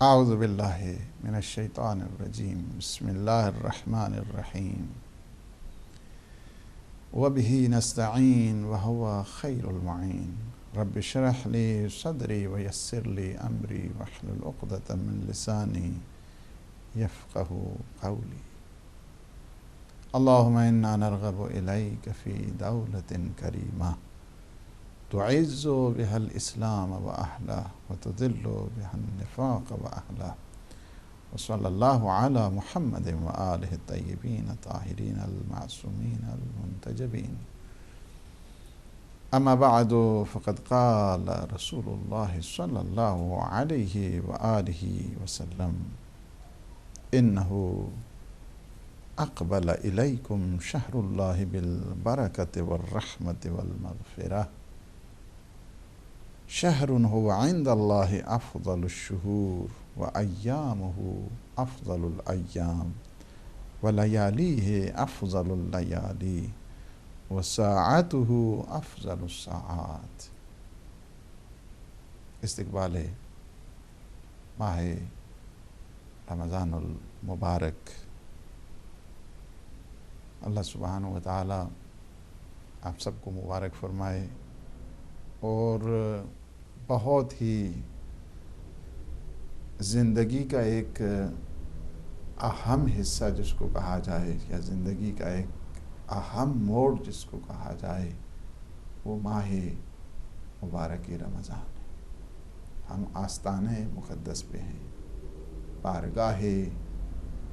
اعوذ باللہ من الشیطان الرجیم بسم اللہ الرحمن الرحیم وبہ نستعین وہو خیر المعین رب اشرح لی صدری ویسر لی امری واحلل عقدۃ من لسانی یفقہوا قولی اللہم انا نرغب الیک فی دولۃ کریمہ تعز بها الاسلام واہلہ وتذل بها النفاق واہلہ وصلی اللہ علی محمد وآلہ الطیبین الطاہرین المعصومین المنتجبین اما بعد فقد قال رسول اللہ صلی اللہ علیہ وآلہ وسلم انہ اقبل الیکم شہر اللہ بالبرکۃ والرحمۃ والمغفرہ شہر هو عند اللہ افضل الشہور وایامہ افضل الایام ولیالیہ افضل اللیالی وساعتہ افضل الساعات۔ استقبال ماہ رمضان المبارک، اللہ سبحانہ وتعالی آپ سب کو مبارک فرمائے اور بہت ہی زندگی کا ایک اہم حصہ جس کو کہا جائے یا زندگی کا ایک اہم موڑ جس کو کہا جائے وہ ماہ مبارک رمضان ہے۔ ہم آستانِ مقدس پہ ہیں، بارگاہ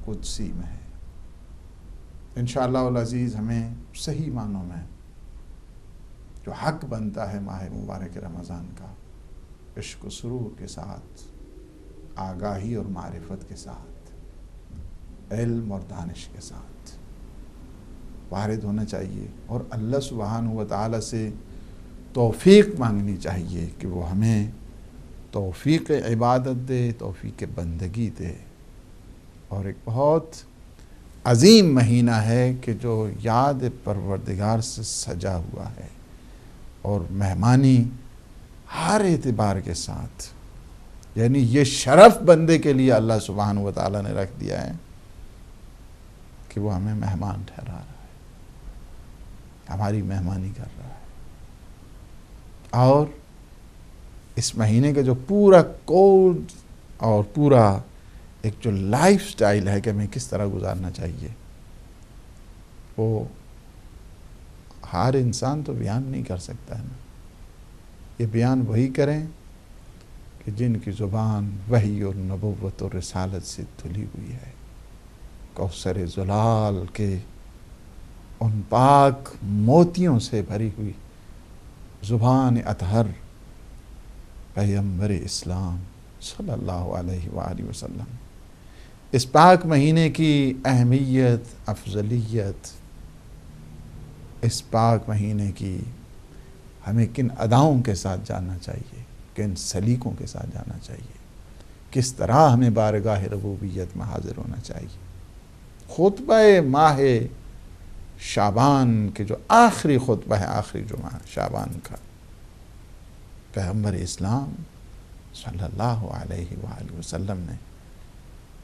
قدسی میں ہیں۔ انشاءاللہ العزیز ہمیں صحیح معنوں میں جو حق بنتا ہے ماہ مبارک رمضان کا، عشق و سرور کے ساتھ، آگاہی اور معرفت کے ساتھ، علم اور دانش کے ساتھ وارد ہونا چاہیے اور اللہ سبحانہ وتعالی سے توفیق مانگنی چاہیے کہ وہ ہمیں توفیق عبادت دے، توفیق بندگی دے۔ اور ایک بہت عظیم مہینہ ہے کہ جو یاد پروردگار سے سجا ہوا ہے اور مہمانی ہر اعتبار کے ساتھ، یعنی یہ شرف بندے کے لیے اللہ سبحانہ وتعالی نے رکھ دیا ہے کہ وہ ہمیں مہمان ٹھہرا رہا ہے، ہماری مہمانی کر رہا ہے۔ اور اس مہینے کا جو پورا کوڈ اور پورا ایک جو لائف سٹائل ہے کہ ہمیں کس طرح گزارنا چاہیے، وہ ہر انسان تو بیان نہیں کر سکتا ہے نا۔ یہ بیان وہی کریں کہ جن کی زبان وحی اور نبوت اور رسالت سے دھلی ہوئی ہے، کوثر زلال کے ان پاک موتیوں سے بھری ہوئی زبان اطہر پیغمبر اسلام صلی اللہ علیہ وآلہ وسلم۔ اس پاک مہینے کی اہمیت، افضلیت، اس پاک مہینے کی ہمیں کن اداؤں کے ساتھ جاننا چاہیے، کن سلیقوں کے ساتھ جاننا چاہیے، کس طرح ہمیں بارگاہ ربوبیت میں حاضر ہونا چاہیے۔ خطبہ ماہ شعبان کے جو آخری خطبہ ہے، آخری جمعہ شعبان کا، پیغمبر اسلام صلی اللہ علیہ وآلہ وسلم نے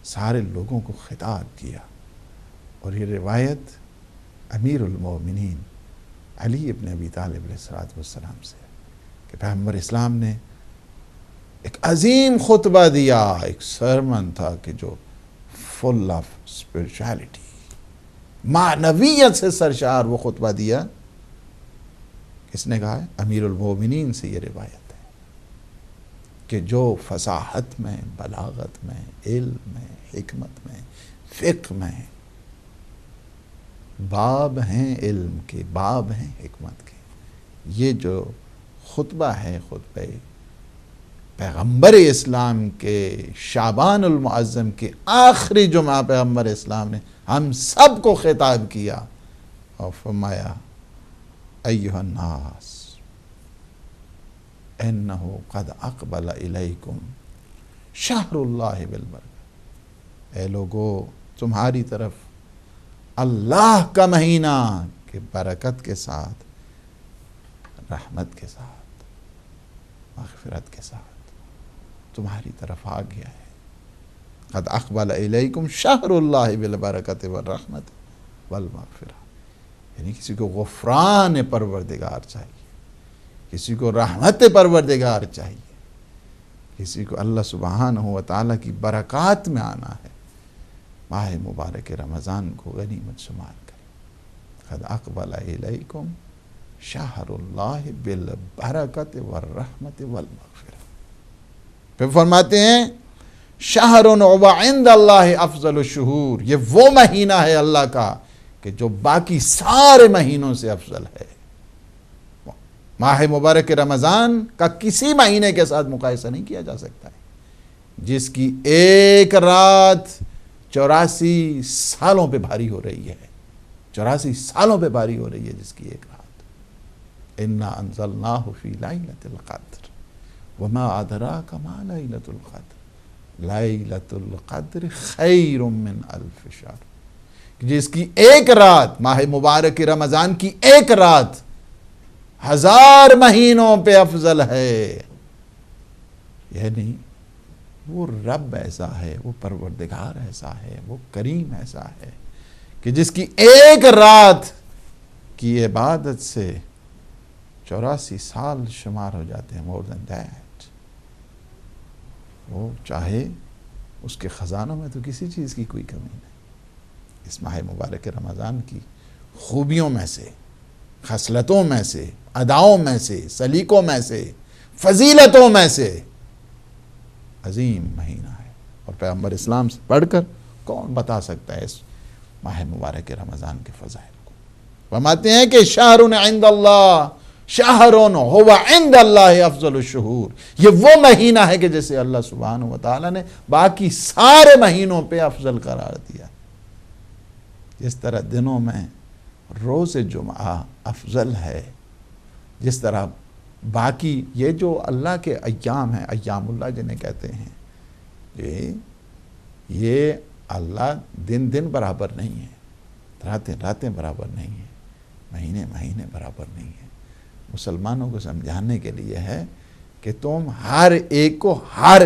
سارے لوگوں کو خطاب کیا۔ اور یہ روایت امیر المومنین علی ابن ابی طالب علیہ السلام سے کہ پیغمبر اسلام نے ایک عظیم خطبہ دیا، ایک سرمن تھا کہ جو فل آف اسپرچویلٹی، معنویت سے سرشار وہ خطبہ دیا۔ کس نے کہا ہے؟ امیر المومنین سے یہ روایت ہے کہ جو فصاحت میں، بلاغت میں، علم میں، حکمت میں، فقہ میں باب ہیں، علم کے باب ہیں، حکمت کے، یہ جو خطبہ ہے، خطبہ پیغمبر اسلام کے شعبان المعظم کے آخری جمعہ پیغمبر اسلام نے ہم سب کو خطاب کیا اور فرمایا ایھا الناس انہ قد اقبل الیکم شہر اللہ بالبرکۃ، اے لوگو تمہاری طرف اللہ کا مہینہ کہ برکت کے ساتھ، رحمت کے ساتھ، مغفرت کے ساتھ تمہاری طرف آ گیا ہے۔ قد اقبل الیکم شہر اللہ بالبرکۃ والرحمت والمغفرہ، یعنی کسی کو غفران پروردگار چاہیے، کسی کو رحمت پروردگار چاہیے، کسی کو اللہ سبحانہ و تعالیٰ کی برکات میں آنا ہے، ماہ مبارک رمضان کو غنیمت شمار کریں۔ قد اقبل الیکم شہر اللہ بالبرکۃ والرحمت والمغفرہ۔ پھر فرماتے ہیں شہر عند اللہ افضل الشہور، یہ وہ مہینہ ہے اللہ کا کہ جو باقی سارے مہینوں سے افضل ہے۔ ماہ مبارک رمضان کا کسی مہینے کے ساتھ مقایسہ نہیں کیا جا سکتا ہے، جس کی ایک رات 84 سالوں پہ بھاری ہو رہی ہے، 84 سالوں پہ بھاری ہو رہی ہے جس کی ایک رات۔ انا انزلناہ فی لیلۃ القدر وما ادراک ما لیلۃ القدر لیلۃ القدر خیر من الف شہر، جس کی ایک رات، ماہ مبارک رمضان کی ایک رات 1000 مہینوں پہ افضل ہے۔ یعنی وہ رب ایسا ہے، وہ پروردگار ایسا ہے، وہ کریم ایسا ہے کہ جس کی ایک رات کی عبادت سے 84 سال شمار ہو جاتے ہیں، مور دین دیٹ۔ وہ چاہے اس کے خزانوں میں تو کسی چیز کی کوئی کمی نہیں۔ اس ماہ مبارک رمضان کی خوبیوں میں سے، خصلتوں میں سے، اداؤں میں سے، سلیقوں میں سے، فضیلتوں میں سے عظیم مہینہ ہے، اور پیغمبر اسلام سے پڑھ کر کون بتا سکتا ہے اس ماہ مبارک رمضان کے فضائل کو۔ فرماتے ہیں کہ شہر عند اللہ، شہر هو عند اللہ افضل الشہور، یہ وہ مہینہ ہے کہ جیسے اللہ سبحانہ و تعالیٰ نے باقی سارے مہینوں پہ افضل قرار دیا۔ جس طرح دنوں میں روز جمعہ افضل ہے، جس طرح باقی یہ جو اللہ کے ایام ہیں، ایام اللہ جنہیں کہتے ہیں، یہ اللہ دن دن برابر نہیں ہے، راتیں راتیں برابر نہیں ہیں، مہینے مہینے برابر نہیں ہیں۔ مسلمانوں کو سمجھانے کے لیے ہے کہ تم ہر ایک کو ہر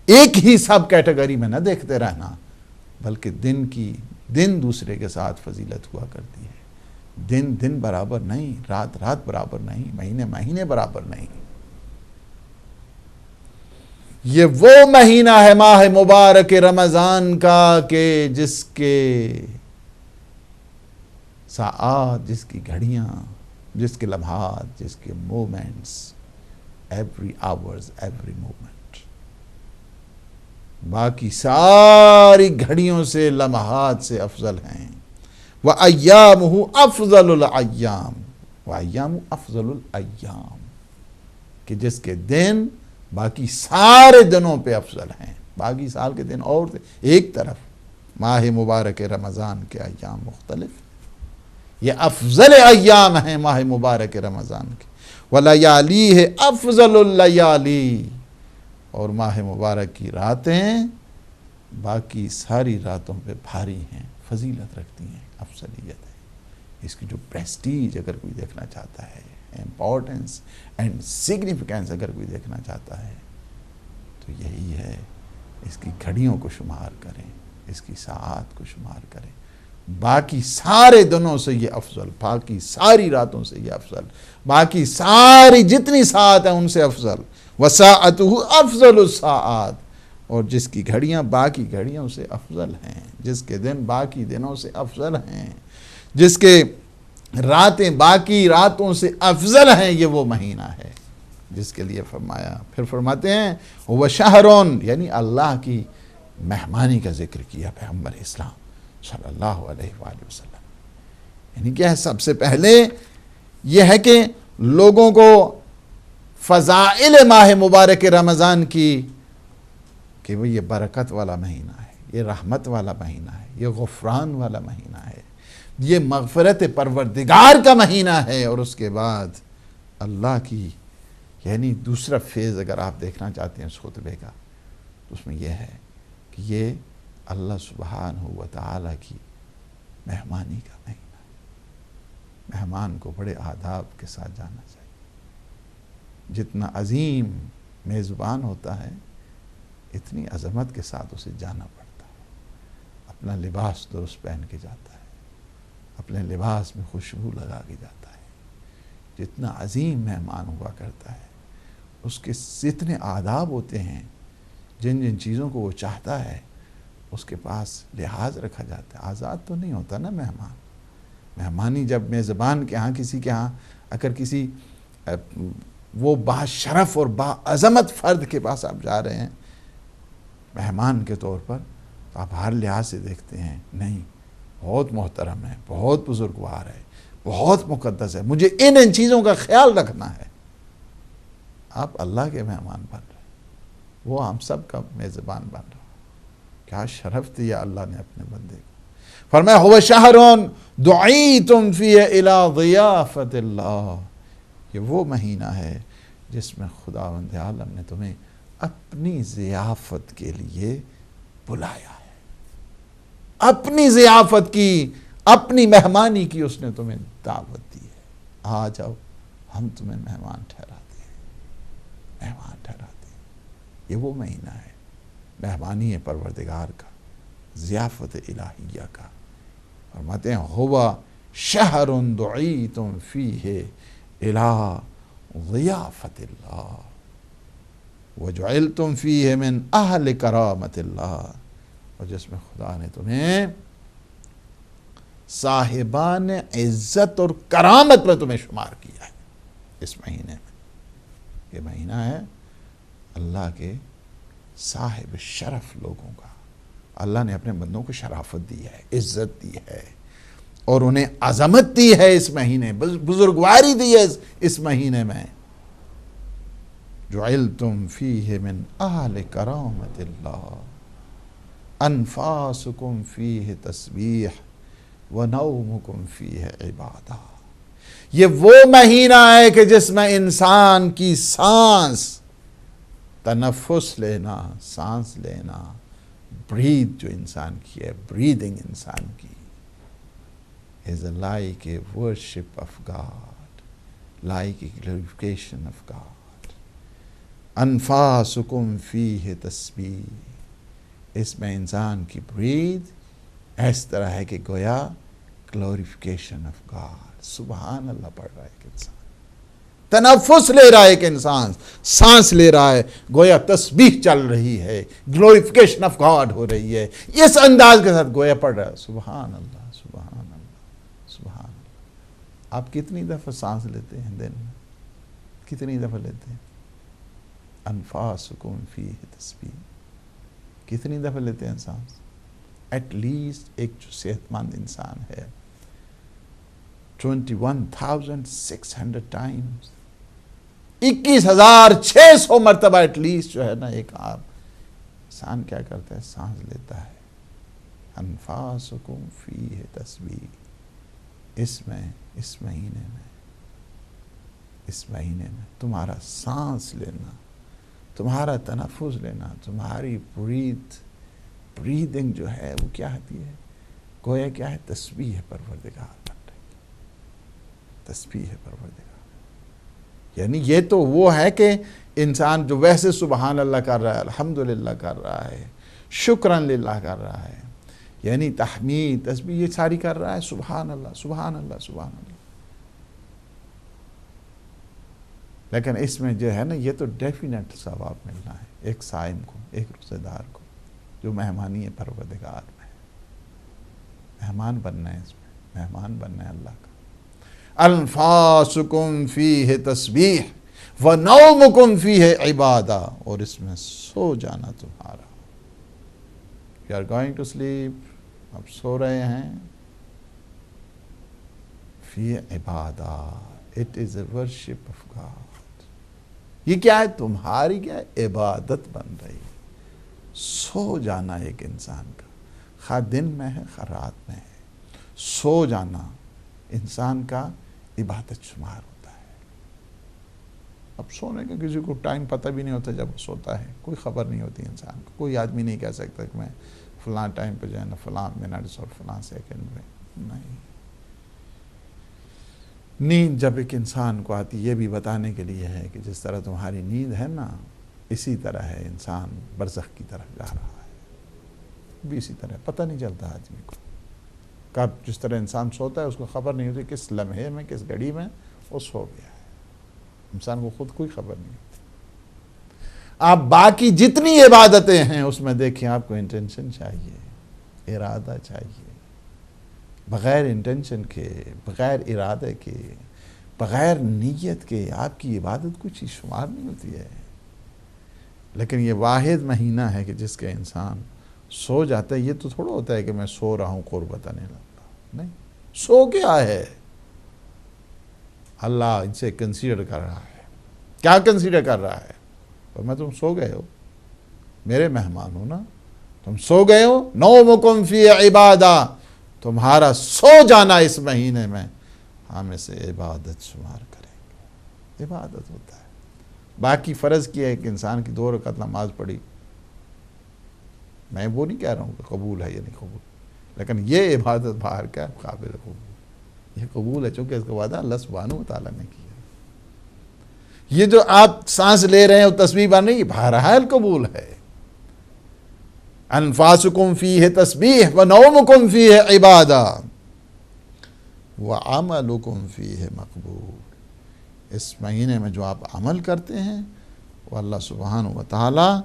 ایک ہی سب کیٹیگری میں نہ دیکھتے رہنا، بلکہ دن دوسرے کے ساتھ فضیلت ہوا کرتی ہے۔ دن دن برابر نہیں، رات رات برابر نہیں، مہینے مہینے برابر نہیں۔ یہ وہ مہینہ ہے ماہ مبارک رمضان کا کہ جس کے ساعات، جس کی گھڑیاں، جس کے لمحات، جس کے moments, every hours, every moment, باقی ساری گھڑیوں سے، لمحات سے افضل ہیں۔ وَأَيَّامُهُ أَفْضَلُ الْأَيَّامِ، وَأَيَّامُهُ أَفْضَلُ الْأَيَّامِ، کہ جس کے دن باقی سارے دنوں پہ افضل ہیں۔ باقی سال کے دن اور تھے ایک طرف، ماہ مبارک رمضان کے ایام مختلف، یہ افضل ایام ہیں ماہ مبارک رمضان کے۔ وَلَيَالِيهِ أَفْضَلُ اللَّيَالِي، اور ماہ مبارک کی راتیں باقی ساری راتوں پہ بھاری ہیں، فضیلت رکھتی ہیں، افضلیت ہے۔ اس کی جو پریسٹیج اگر کوئی دیکھنا چاہتا ہے، امپورٹنس اینڈ سگنیفیکینس اگر کوئی دیکھنا چاہتا ہے، تو یہی ہے، اس کی گھڑیوں کو شمار کریں، اس کی ساعات کو شمار کریں، باقی سارے دنوں سے یہ افضل، باقی ساری راتوں سے یہ افضل، باقی ساری جتنی ساعت ہیں ان سے افضل۔ وَسَاعَتُهُ أَفْضَلُ السَّاعَاتِ، اور جس کی گھڑیاں باقی گھڑیوں سے افضل ہیں، جس کے دن باقی دنوں سے افضل ہیں، جس کے راتیں باقی راتوں سے افضل ہیں، یہ وہ مہینہ ہے جس کے لیے فرمایا۔ پھر فرماتے ہیں وہ شہرون، یعنی اللہ کی مہمانی کا ذکر کیا پیغمبر اسلام صلی اللہ علیہ وآلہ وسلم۔ یعنی کیا ہے؟ سب سے پہلے یہ ہے کہ لوگوں کو فضائل ماہ مبارک رمضان کی، کہ وہ یہ برکت والا مہینہ ہے، یہ رحمت والا مہینہ ہے، یہ غفران والا مہینہ ہے، یہ مغفرت پروردگار کا مہینہ ہے۔ اور اس کے بعد اللہ کی، یعنی دوسرا فیز اگر آپ دیکھنا چاہتے ہیں اس خطبے کا، تو اس میں یہ ہے کہ یہ اللہ سبحانہ و تعالیٰ کی مہمانی کا مہینہ ہے۔ مہمان کو بڑے آداب کے ساتھ جانا چاہیے۔ جتنا عظیم میزبان ہوتا ہے، اتنی عظمت کے ساتھ اسے جانا پڑتا ہے۔ اپنا لباس درست پہن کے جاتا ہے، اپنے لباس میں خوشبو لگا کے جاتا ہے. جتنا عظیم مہمان ہوا کرتا ہے اس کے جتنے آداب ہوتے ہیں، جن جن چیزوں کو وہ چاہتا ہے اس کے پاس لحاظ رکھا جاتا ہے. آزاد تو نہیں ہوتا نا مہمان. مہمانی جب میزبان کے ہاں کسی کے ہاں اگر کسی وہ با شرف اور با عظمت فرد کے پاس آپ جا رہے ہیں مہمان کے طور پر، تو آپ ہر لحاظ سے دیکھتے ہیں نہیں بہت محترم ہے، بہت بزرگوار ہے، بہت مقدس ہے، مجھے ان چیزوں کا خیال رکھنا ہے. آپ اللہ کے مہمان بن رہے ہیں، وہ ہم سب کا میزبان بن رہا. کیا شرف دیا اللہ نے اپنے بندے کو. فرمایا هو شہر دعیتم فیہ الی ضیافت اللہ، یہ وہ مہینہ ہے جس میں خداوند عالم نے تمہیں اپنی ضیافت کے لیے بلایا ہے. اپنی ضیافت کی، اپنی مہمانی کی اس نے تمہیں دعوت دی ہے. آ جاؤ ہم تمہیں مہمان ٹھہراتے ہیں، مہمان ٹھہراتے ہیں. یہ وہ مہینہ ہے مہمانی پروردگار کا، ضیافت الہیہ کا. فرماتے ہیں ہوا شہر دعیتم فیہ الی ضیافت اللہ وجعلتم فیہ من اہل کرامت اللہ، اور جس میں خدا نے تمہیں صاحبان عزت اور کرامت میں تمہیں شمار کیا ہے اس مہینے میں. یہ مہینہ ہے اللہ کے صاحب شرف لوگوں کا. اللہ نے اپنے بندوں کو شرافت دی ہے، عزت دی ہے، اور انہیں عظمت دی ہے اس مہینے، بزرگواری دی ہے اس مہینے میں. جعلتم فیہ من اہل کرامت اللہ انفاسکم فیہ تسبیح ونومکم فیہ عبادہ. یہ وہ مہینہ ہے کہ جس میں انسان کی سانس، تنفس لینا، سانس لینا، برید جو انسان کی ہے، بریدنگ انسان کی is like a worship of God, like a glorification of God. انفاسکم فیہ تسبیح، اس میں انسان کی برید اس طرح ہے کہ گویا glorification of God. سبحان اللہ پڑھ رہا ہے ایک انسان، تنفس لے رہا ہے ایک انسان، سانس لے رہا ہے، گویا تسبیح چل رہی ہے، گلوریفیکیشن آف گاڈ ہو رہی ہے. اس انداز کے ساتھ گویا پڑھ رہا ہے سبحان اللہ سبحان اللہ سبحان اللہ. آپ کتنی دفعہ سانس لیتے ہیں دن میں؟ کتنی دفعہ لیتے ہیں؟ انفاسکم فیہ تسبیح کتنی دفعہ لیتے ہیں سانس؟ ایٹ لیسٹ ایک جو صحت مند انسان ہے 21,600 ٹائمز، 21,600 مرتبہ ایٹ لیسٹ جو ہے نا ایک آپ انسان کیا کرتا ہے؟ سانس لیتا ہے. انفاسکم فیہ تسبیح. اس مہینے میں تمہارا سانس لینا، تمہارا تنفس لینا، تمہاری بریدنگ جو ہے وہ کیا ہوتی ہے؟ گویا کیا ہے؟ تسبیح ہے پروردگار بن رہی، تسبیح ہے پروردگار. یعنی یہ تو وہ ہے کہ انسان جو ویسے سبحان اللہ کر رہا ہے، الحمدللہ کر رہا ہے، شکرن للہ کر رہا ہے، یعنی تحمید تسبیح یہ ساری کر رہا ہے، سبحان اللہ سبحان اللہ سبحان اللہ. لیکن اس میں جو ہے نا یہ تو ڈیفینیٹ ثواب ملنا ہے ایک صائم کو، ایک روزہ دار کو جو مہمانی پروردگار میں ہے. مہمان بننا ہے، اس میں مہمان بننا ہے اللہ کا. انفاسکم فیہ تسبیح ونومکم فیہ عبادہ، اور اس میں سو جانا تمہارا. You are going to sleep، اب سو رہے ہیں. فیہ Ubadah, it is a worship of God. یہ کیا ہے؟ تمہاری کیا ہے؟ عبادت بن رہی ہے. سو جانا ایک انسان کا، خواہ دن میں ہے خواہ رات میں ہے، سو جانا انسان کا عبادت شمار ہوتا ہے. اب سونے کا کسی کو ٹائم پتہ بھی نہیں ہوتا جب وہ سوتا ہے، کوئی خبر نہیں ہوتی انسان کو. کوئی آدمی نہیں کہہ سکتا کہ میں فلاں ٹائم پہ جو ہے نا فلاں منٹس اور فلاں سیکنڈ میں. نہیں، نیند جب ایک انسان کو آتی یہ بھی بتانے کے لیے ہے کہ جس طرح تمہاری نیند ہے نا اسی طرح ہے انسان برزخ کی طرف جا رہا ہے. بھی اسی طرح پتہ نہیں چلتا آدمی کو کب، جس طرح انسان سوتا ہے اس کو خبر نہیں ہوتی کس لمحے میں کس گھڑی میں وہ سو گیا ہے، انسان کو خود کوئی خبر نہیں ہوتی۔ آپ باقی جتنی عبادتیں ہیں اس میں دیکھیں آپ کو انٹینشن چاہیے، ارادہ چاہیے، بغیر انٹینشن کے، بغیر ارادے کے، بغیر نیت کے آپ کی عبادت کچھ ہی شمار نہیں ہوتی ہے۔ لیکن یہ واحد مہینہ ہے کہ جس کے انسان سو جاتا ہے، یہ تو تھوڑا ہوتا ہے کہ میں سو رہا ہوں قربت آنے لگتا، نہیں، سو کیا ہے، اللہ ان سے کنسیڈر کر رہا ہے۔ کیا کنسیڈر کر رہا ہے؟ میں تم سو گئے ہو، میرے مہمان ہو نا، تم سو گئے ہو، نومکم فی عبادہ، تمہارا سو جانا اس مہینے میں ہم اسے عبادت شمار کریں گے۔ عبادت ہوتا ہے۔ باقی فرض کیا ہے کہ انسان کی 2 رکعت نماز پڑھی، میں وہ نہیں کہہ رہا ہوں کہ قبول ہے یا نہیں قبول، لیکن یہ عبادت باہر کا قابل قبول، یہ قبول ہے چونکہ اس کا وعدہ اللہ سبحانہ و تعالیٰ نے کیا۔ یہ جو آپ سانس لے رہے ہیں وہ تسبیح بن رہی ہے، بہرحال قبول ہے۔ انفاسکم فیہ تسبیح ونومکم فیہ عبادہ وعملکم فیہ مقبول۔ اس مہینے میں جو آپ عمل کرتے ہیں وہ اللہ سبحانہ و تعالیٰ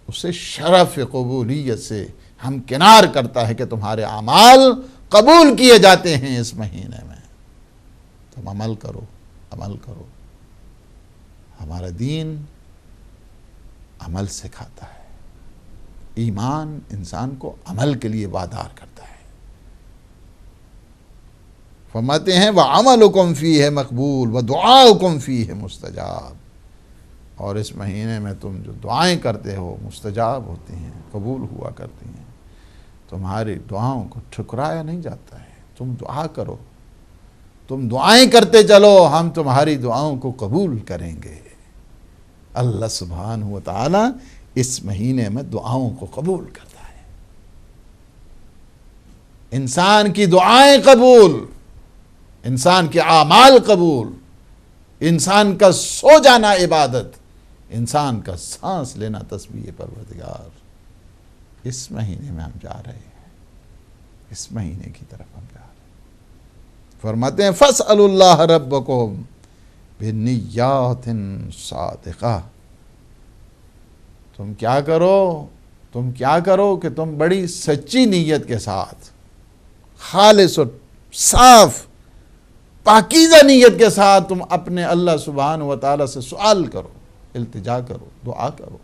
اسے شرف قبولیت سے ہمکنار کرتا ہے کہ تمہارے اعمال قبول کیے جاتے ہیں اس مہینے میں۔ تم عمل کرو، عمل کرو۔ ہمارا دین عمل سکھاتا ہے، ایمان انسان کو عمل کے لیے وادار کرتا ہے۔ فرماتے ہیں وَعَمَلُكُمْ فِيهِ مَقْبُولٌ وَدُعَاؤُكُمْ فِيهِ مُسْتَجَابٌ، اور اس مہینے میں تم جو دعائیں کرتے ہو مستجاب ہوتی ہیں، قبول ہوا کرتی ہیں۔ تمہاری دعاؤں کو ٹھکرایا نہیں جاتا ہے۔ تم دعا کرو، تم دعائیں کرتے چلو، ہم تمہاری دعاؤں کو قبول کریں گے۔ اللہ سبحانہ و تعالیٰ اس مہینے میں دعاؤں کو قبول کرتا ہے۔ انسان کی دعائیں قبول، انسان کے اعمال قبول، انسان کا سو جانا عبادت، انسان کا سانس لینا تسبیح پروردگار۔ اس مہینے میں ہم جا رہے ہیں، اس مہینے کی طرف ہم جا رہے ہیں۔ فرماتے ہیں فَاسْأَلُوا اللَّهَ رَبَّكُمْ بِنِيَّاتٍ صَادِقَةٍ، تم کیا کرو کہ تم بڑی سچی نیت کے ساتھ، خالص اور صاف پاکیزہ نیت کے ساتھ تم اپنے اللہ سبحانہ و تعالیٰ سے سوال کرو، التجا کرو، دعا کرو۔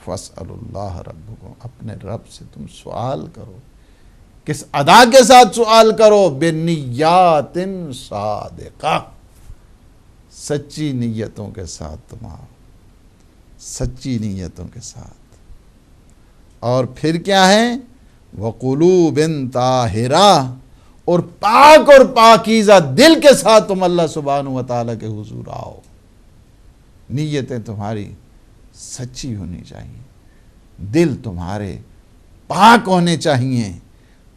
فَاسْأَلُوا اللَّهَ رَبَّكُمْ، اپنے رب سے تم سوال کرو۔ کس ادا کے ساتھ سوال کرو؟ بِنِيَّاتٍ صَادِقَةٍ، سچی نیتوں کے ساتھ، تمہارا سچی نیتوں کے ساتھ۔ اور پھر کیا ہے؟ وَقُلُوبٍ طَاہِرَةٍ، اور پاک اور پاکیزہ دل کے ساتھ تم اللہ سبحانہ و تعالیٰ کے حضور آؤ۔ نیتیں تمہاری سچی ہونی چاہیے، دل تمہارے پاک ہونے چاہیے۔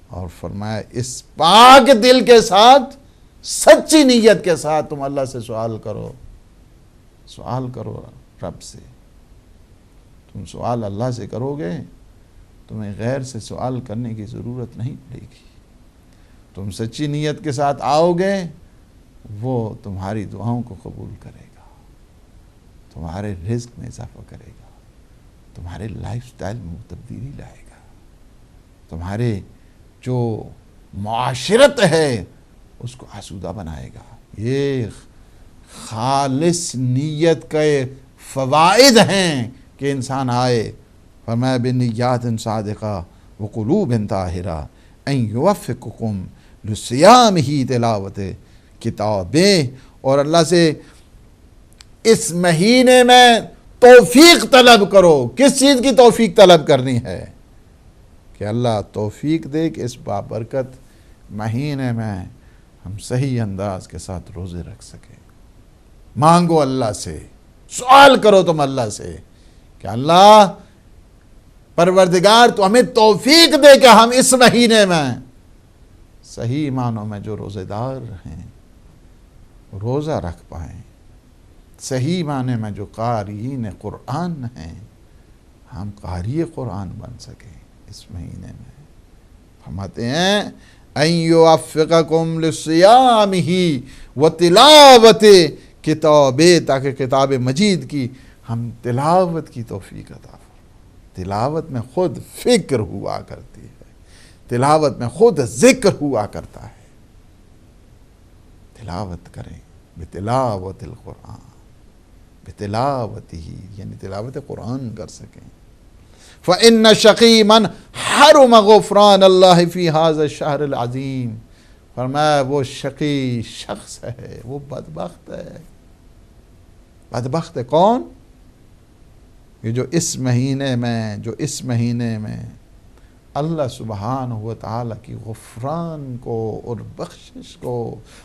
اور فرمایا اس پاک دل کے ساتھ، سچی نیت کے ساتھ تم اللہ سے سوال کرو، سوال کرو رب سے۔ تم سوال اللہ سے کرو گے، تمہیں غیر سے سوال کرنے کی ضرورت نہیں پڑے گی۔ تم سچی نیت کے ساتھ آؤ گے، وہ تمہاری دعاؤں کو قبول کرے گا، تمہارے رزق میں اضافہ کرے گا، تمہارے لائف سٹائل میں تبدیلی لائے گا، تمہارے جو معاشرت ہے اس کو آسودہ بنائے گا۔ یہ خالص نیت کے فوائد ہیں کہ انسان آئے۔ فرمایا بِنِيَّاتٍ صَادِقَةٍ وَقُلُوبٍ طَاہِرَةٍ أَن يُوَفِّقَكُمْ لِصِيَامِهِ تلاوت کتابیں، اور اللہ سے اس مہینے میں توفیق طلب کرو۔ کس چیز کی توفیق طلب کرنی ہے؟ کہ اللہ توفیق دے کہ اس بابرکت مہینے میں ہم صحیح انداز کے ساتھ روزے رکھ سکیں۔ مانگو اللہ سے، سوال کرو تم اللہ سے کہ اللہ پروردگار تو ہمیں توفیق دے کہ ہم اس مہینے میں صحیح معنوں میں جو روزے دار ہیں روزہ رکھ پائیں، صحیح معنی میں جو قارئین قرآن ہیں ہم قاری قرآن بن سکیں۔ اس مہینے میں. فرماتے ہیں ان یوفقکم لصیامہ وتلاوت کتاب، تاکہ کتاب مجید کی ہم تلاوت کی توفیق عطا فرمائے. تلاوت میں خود فکر ہوا کرتی ہے، تلاوت میں خود ذکر ہوا کرتا ہے. تلاوت کریں بتلاوت القرآن، بتلاوت ہی یعنی تلاوت قرآن کر سکیں. فَإِنَّ شَقِي مَنْ حَرُمَ غُفْرَانَ اللَّهِ فِي هَذَا الشَّهْرِ الْعَظِيمِ. فرمایا وہ شقی شخص ہے، وہ بدبخت ہے. بدبخت ہے کون؟ یہ جو اس مہینے میں اللہ سبحانہ و تعالیٰ کی غفران کو اور بخشش کو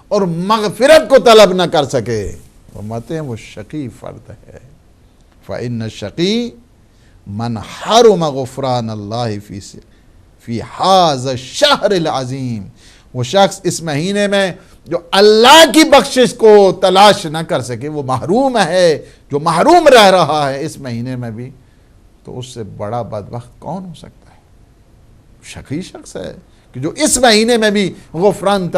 اور مغفرت کو طلب نہ کر سکے. فرماتے ہیں وہ شقی فرد ہے. فَإِنَّ الشَّقِي من حرم غفران اللہ فی هذا الشہر العظیم. وہ شخص اس مہینے میں جو اللہ کی بخشش کو تلاش نہ کر سکے، وہ محروم ہے. جو محروم رہ رہا ہے اس مہینے میں بھی، تو اس سے بڑا بدبخت کون ہو سکتا ہے؟ شقی شخص ہے کہ جو اس مہینے میں بھی غفران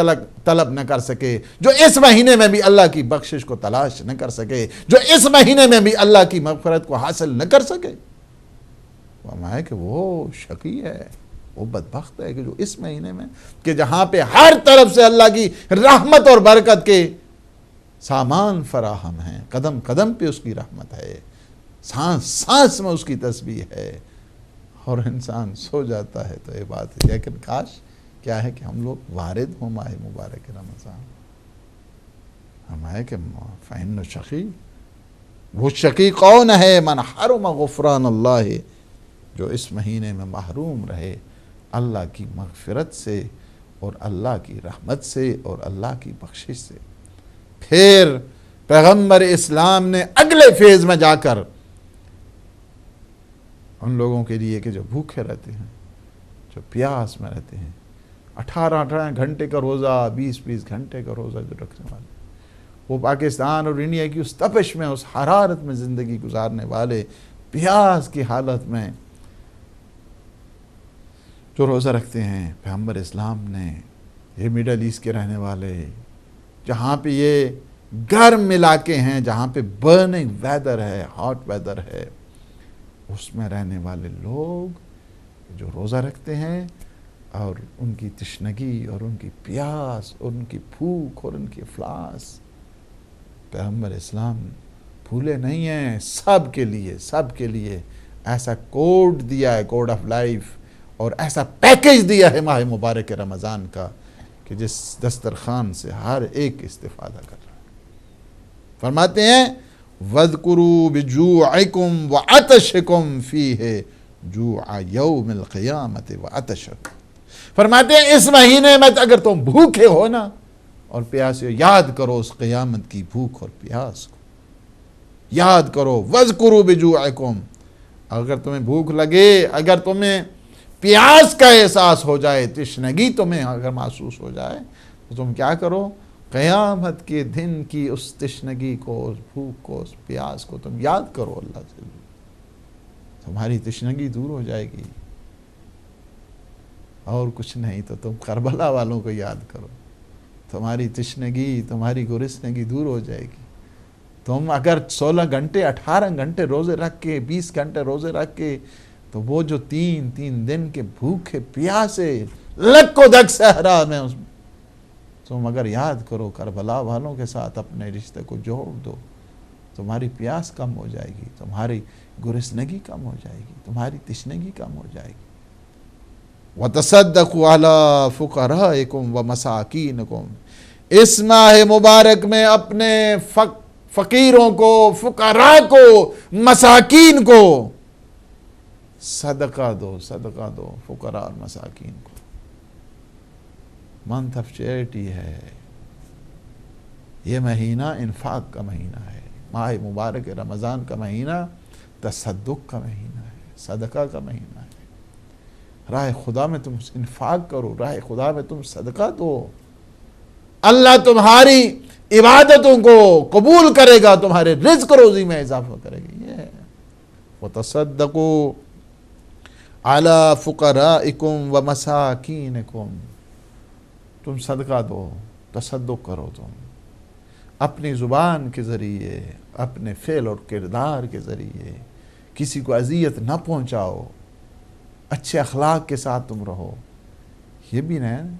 طلب نہ کر سکے، جو اس مہینے میں بھی اللہ کی بخشش کو تلاش نہ کر سکے، جو اس مہینے میں بھی اللہ کی مغفرت کو حاصل نہ کر سکے. فرمایا کہ وہ شقی ہے، وہ بدبخت ہے کہ جو اس مہینے میں، کہ جہاں پہ ہر طرف سے اللہ کی رحمت اور برکت کے سامان فراہم ہیں، قدم قدم پہ اس کی رحمت ہے، سانس سانس میں اس کی تسبیح ہے، اور انسان سو جاتا ہے تو یہ بات ہے. لیکن کاش کیا ہے کہ ہم لوگ وارد ہوں ماہ مبارک رمضان. فرمایا کہ فإن الشقی، وہ شقی کون ہے؟ من حرم غفران اللہ، جو اس مہینے میں محروم رہے اللہ کی مغفرت سے اور اللہ کی رحمت سے اور اللہ کی بخشش سے. پھر پیغمبر اسلام نے اگلے فیز میں جا کر ان لوگوں کے لیے کہ جو بھوکے رہتے ہیں، جو پیاس میں رہتے ہیں، 18 گھنٹے کا روزہ، 20 گھنٹے کا روزہ جو رکھنے والے، وہ پاکستان اور انڈیا کی اس تپش میں، اس حرارت میں زندگی گزارنے والے، پیاس کی حالت میں جو روزہ رکھتے ہیں. پیغمبر اسلام نے یہ مڈل ایسٹ کے رہنے والے، جہاں پہ یہ گرم علاقے ہیں، جہاں پہ برننگ ویدر ہے، ہاٹ ویدر ہے، اس میں رہنے والے لوگ جو روزہ رکھتے ہیں اور ان کی تشنگی اور ان کی پیاس اور ان کی بھوک اور ان کی افلاس، پیغمبر اسلام بھولے نہیں ہیں. سب کے لیے ایسا کوڈ دیا ہے، کوڈ آف لائف، اور ایسا پیکیج دیا ہے ماہ مبارک رمضان کا کہ جس دسترخوان سے ہر ایک استفادہ کر رہا ہے. فرماتے ہیں وَاذْكُرُوا بِجُوعِكُمْ وَعَطَشِكُمْ فِيهِ جُوعَ يَوْمِ الْقِيَامَةِ وَعَطَشَكُمْ. فرماتے ہیں اس مہینے میں اگر تم بھوکے ہو نا اور پیاسے ہو، یاد کرو اس قیامت کی بھوک اور پیاس کو، یاد کرو. وَاذْكُرُوا بِجُوعِكُمْ، اگر تمہیں بھوک لگے، اگر تمہیں پیاس کا احساس ہو جائے، تشنگی تمہیں اگر محسوس ہو جائے، تو تم کیا کرو؟ قیامت کے دن کی اس تشنگی کو، اس بھوک کو، اس پیاس کو تم یاد کرو اللہ سے. تمہاری تشنگی دور ہو جائے گی. اور کچھ نہیں تو تم کربلا والوں کو یاد کرو، تمہاری تشنگی، تمہاری گرسنگی دور ہو جائے گی. تم اگر 16 گھنٹے 18 گھنٹے روزے رکھ کے، 20 گھنٹے روزے رکھ کے، تو وہ جو تین دن کے بھوکے پیاسے لک و دک صحرا میں، تم اگر یاد کرو کربلا والوں کے ساتھ اپنے رشتے کو جوڑ دو، تمہاری پیاس کم ہو جائے گی، تمہاری گرسنگی کم ہو جائے گی، تمہاری تشنگی کم ہو جائے گی. وَتَصَدَّقُوا عَلَىٰ فُقَرَائِكُمْ وَمَسَاكِينِكُمْ. اس ماہ مبارک میں اپنے فقیروں کو، فقراء کو، مساکین کو صدقہ دو، فقراء اور مساکین کو. منتھ آف چیریٹی ہے یہ مہینہ، انفاق کا مہینہ ہے. ماہ مبارک رمضان کا مہینہ تصدق کا مہینہ ہے، صدقہ کا مہینہ ہے. راہ خدا میں تم انفاق کرو، راہ خدا میں تم صدقہ دو. اللہ تمہاری عبادتوں کو قبول کرے گا، تمہارے رزق روزی میں اضافہ کرے گا. یہ ہے وَتَصَدَّقُوا علی فقرائکم و مساکینکم، تم صدقہ دو، تصدق کرو، تم اپنی زبان کے ذریعے، اپنے فعل اور کردار کے ذریعے کسی کو اذیت نہ پہنچاؤ، اچھے اخلاق کے ساتھ تم رہو۔ یہ بھی نہیں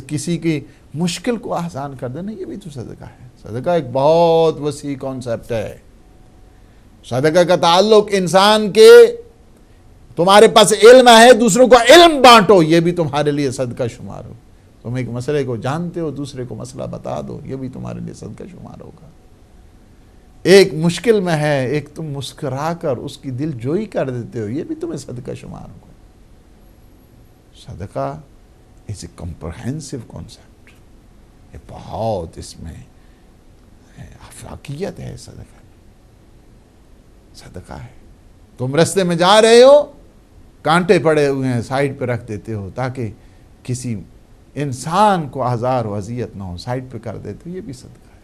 کسی کی مشکل کو آسان کر دینا، یہ بھی تو صدقہ ہے۔ صدقہ ایک بہت وسیع کانسیپٹ ہے۔ صدقہ کا تعلق انسان کے، تمہارے پاس علم ہے، دوسروں کو علم بانٹو، یہ بھی تمہارے لیے صدقہ شمار ہو۔ تم ایک مسئلے کو جانتے ہو، دوسرے کو مسئلہ بتا دو، یہ بھی تمہارے لیے صدقہ شمار ہوگا۔ ایک مشکل میں ہے، ایک تم مسکرا کر اس کی دل جوئی کر دیتے ہو، یہ بھی تمہیں صدقہ شمار ہوگا۔ صدقہ از اے کمپرہینسو کانسیپٹ، یہ بہت اس میں افاقیت ہے۔ صدقہ ہے۔ تم رستے میں جا رہے ہو، کانٹے پڑے ہوئے ہیں، سائیڈ پہ رکھ دیتے ہو تاکہ کسی انسان کو آزار و اذیت نہ ہو، سائیڈ پہ کر دیتے ہو، یہ بھی صدقہ ہے۔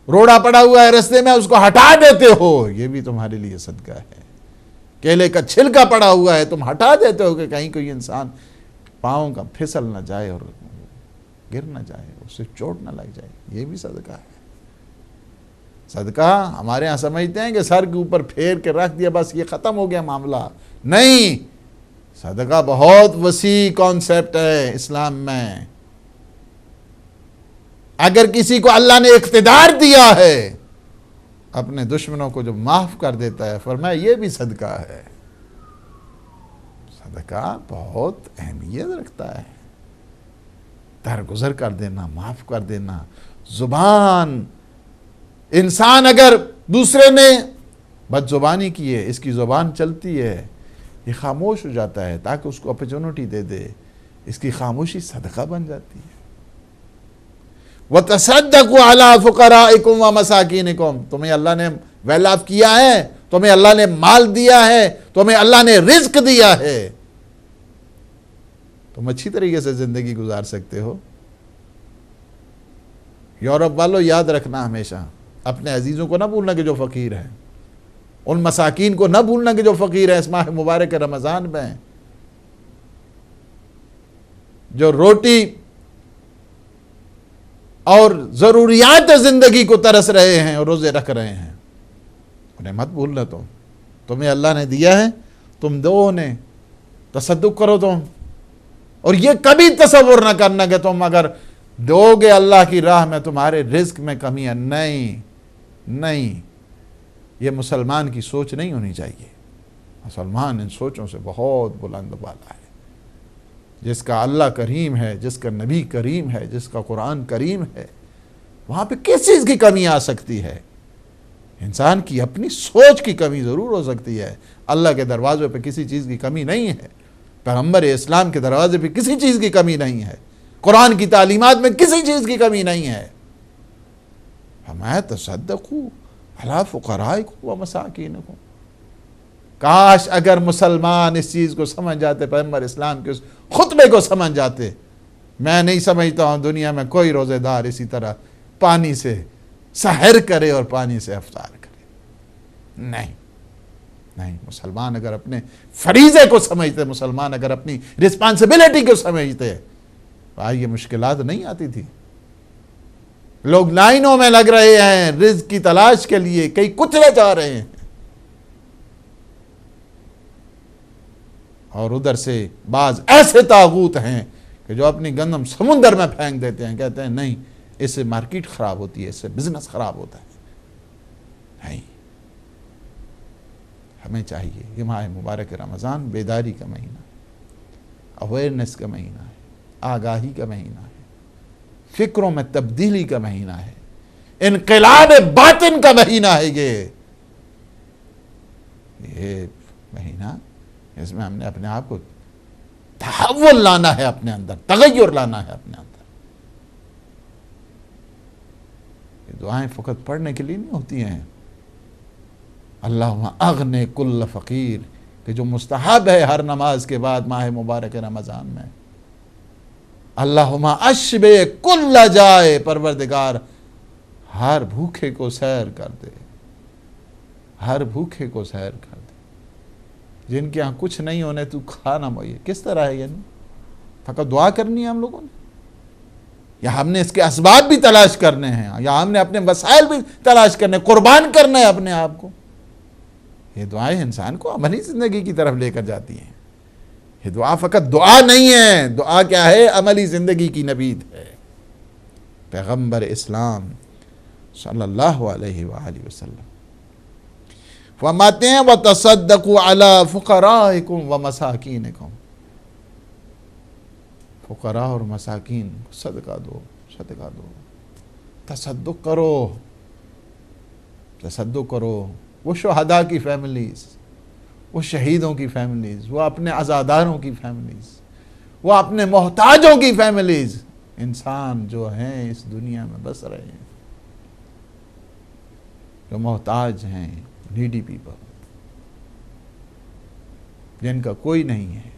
روڑا پڑا ہوا ہے رستے میں، اس کو ہٹا دیتے ہو، یہ بھی تمہارے لیے صدقہ ہے۔ کیلے کا چھلکا پڑا ہوا ہے، تم ہٹا دیتے ہو کہ کہیں کوئی انسان پاؤں کا پھسل نہ جائے اور گر نہ جائے، اسے چوٹ نہ لگ جائے، یہ بھی صدقہ ہے۔ صدقہ ہمارے ہاں سمجھتے ہیں کہ سر کے اوپر پھیر کے رکھ دیا بس یہ ختم ہو گیا معاملہ، نہیں، صدقہ بہت وسیع کانسیپٹ ہے اسلام میں۔ اگر کسی کو اللہ نے اقتدار دیا ہے، اپنے دشمنوں کو جو معاف کر دیتا ہے، فرمایا یہ بھی صدقہ ہے۔ صدقہ بہت اہمیت رکھتا ہے، درگزر کر دینا، معاف کر دینا۔ زبان، انسان اگر دوسرے نے بد زبانی کی ہے، اس کی زبان چلتی ہے، یہ خاموش ہو جاتا ہے تاکہ اس کو اپرچونٹی دے دے، اس کی خاموشی صدقہ بن جاتی ہے۔ وَتَصَدَّقُوا عَلَىٰ فُقَرَائِكُمْ وَمَسَاكِينِكُمْ، تمہیں اللہ نے ویل آف کیا ہے، تمہیں اللہ نے مال دیا ہے، تمہیں اللہ نے رزق دیا ہے، تم اچھی طریقے سے زندگی گزار سکتے ہو۔ یورپ والوں یاد رکھنا ہمیشہ، اپنے عزیزوں کو نہ بھولنا کہ جو فقیر ہیں، ان مساکین کو نہ بھولنا کہ جو فقیر ہیں۔ اس ماہ مبارک رمضان میں جو روٹی اور ضروریات زندگی کو ترس رہے ہیں اور روزے رکھ رہے ہیں، انہیں مت بھولنا۔ تمہیں اللہ نے دیا ہے، تم دو انہیں، تصدق کرو تم، اور یہ کبھی تصور نہ کرنا کہ تم اگر دو گے اللہ کی راہ میں تمہارے رزق میں کمی ہے، نہیں، یہ مسلمان کی سوچ نہیں ہونی چاہیے۔ مسلمان ان سوچوں سے بہت بلند بالا ہے۔ جس کا اللہ کریم ہے، جس کا نبی کریم ہے، جس کا قرآن کریم ہے، وہاں پہ کس چیز کی کمی آ سکتی ہے؟ انسان کی اپنی سوچ کی کمی ضرور ہو سکتی ہے۔ اللہ کے دروازے پہ کسی چیز کی کمی نہیں ہے، پیغمبر اسلام کے دروازے پہ کسی چیز کی کمی نہیں ہے، قرآن کی تعلیمات میں کسی چیز کی کمی نہیں ہے۔ فرمایا تصدقوا علی فقرائکم ومساکینکم۔ کاش اگر مسلمان اس چیز کو سمجھ جاتے، پیغمبر اسلام کے اس خطبے کو سمجھ جاتے۔ میں نہیں سمجھتا ہوں دنیا میں کوئی روزے دار اسی طرح پانی سے سحر کرے اور پانی سے افطار کرے، نہیں۔ مسلمان اگر اپنے فریضے کو سمجھتے، مسلمان اگر اپنی رسپانسبلٹی کو سمجھتے، تو یہ مشکلات نہیں آتی تھی۔ لوگ لائنوں میں لگ رہے ہیں رزق کی تلاش کے لیے، کئی کچلے جا رہے ہیں، اور ادھر سے بعض ایسے طاغوت ہیں کہ جو اپنی گندم سمندر میں پھینک دیتے ہیں، کہتے ہیں نہیں، اس سے مارکیٹ خراب ہوتی ہے، اس سے بزنس خراب ہوتا ہے۔ نہیں، ہمیں چاہیے، یہ ماہ مبارک رمضان بیداری کا مہینہ، اویئرنیس کا مہینہ ہے، آگاہی کا مہینہ ہے، فکروں میں تبدیلی کا مہینہ ہے، انقلاب باطن کا مہینہ ہے۔ یہ مہینہ، اس میں ہم نے اپنے آپ کو تحول لانا ہے، اپنے اندر تغیر لانا ہے اپنے اندر۔ یہ دعائیں فقط پڑھنے کے لیے نہیں ہوتی ہیں۔ اللہم اغن کل فقیر، کہ جو مستحب ہے ہر نماز کے بعد ماہ مبارک رمضان میں۔ اللہم اشبع کل جائے، پروردگار ہر بھوکے کو سیر کر دے، ہر بھوکے کو سیر کر دے۔ جن کے یہاں کچھ نہیں ہونے تو کھانا مہیا، کس طرح ہے؟ یعنی فقط دعا کرنی ہے ہم لوگوں نے، یا ہم نے اس کے اسباب بھی تلاش کرنے ہیں، یا ہم نے اپنے وسائل بھی تلاش کرنے، قربان کرنا ہے اپنے آپ کو؟ یہ دعائیں انسان کو عملی زندگی کی طرف لے کر جاتی ہیں. یہ دعا فقط دعا نہیں ہے، دعا کیا ہے؟ عملی زندگی کی نوید ہے. پیغمبر اسلام صلی اللہ علیہ وآلہ وسلم فرماتے ہیں وَتَصَدَّقُوا عَلَىٰ فُقَرَائِكُمْ وَمَسَاكِينِكُمْ، فقراء اور مساکین کو صدقہ دو، صدقہ دو، تصدق کرو، تصدق کرو. وہ شہداء کی فیملیز، وہ شہیدوں کی فیملیز، وہ اپنے عزاداروں کی فیملیز، وہ اپنے محتاجوں کی فیملیز، انسان جو ہیں اس دنیا میں بس رہے ہیں، جو محتاج ہیں، نیڈی پیپل، جن کا کوئی نہیں ہے،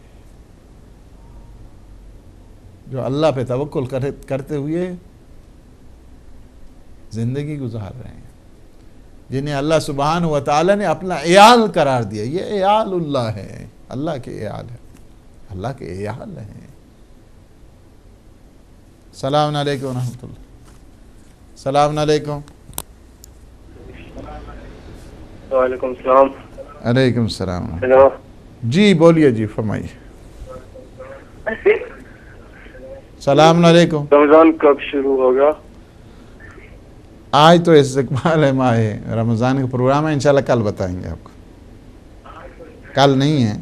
جو اللہ پہ توکل کرتے ہوئے زندگی گزار رہے ہیں، جنہیں اللہ سبحانہ و تعالی نے اپنا عیال قرار دیا. یہ عیال اللہ ہے، اللہ کے عیال ہے، اللہ کے عیال ہیں. السلام علیکم ورحمۃ اللہ. السلام علیکم. وعلیکم السلام. علیکم السلام. ہیلو. جی بولیے، جی فرمائیے. السلام علیکم. رمضان کب شروع ہوگا؟ آج تو استقبال ہے ماہ رمضان کا پروگرام ہے، انشاءاللہ کل بتائیں گے آپ کو. کل نہیں ہے،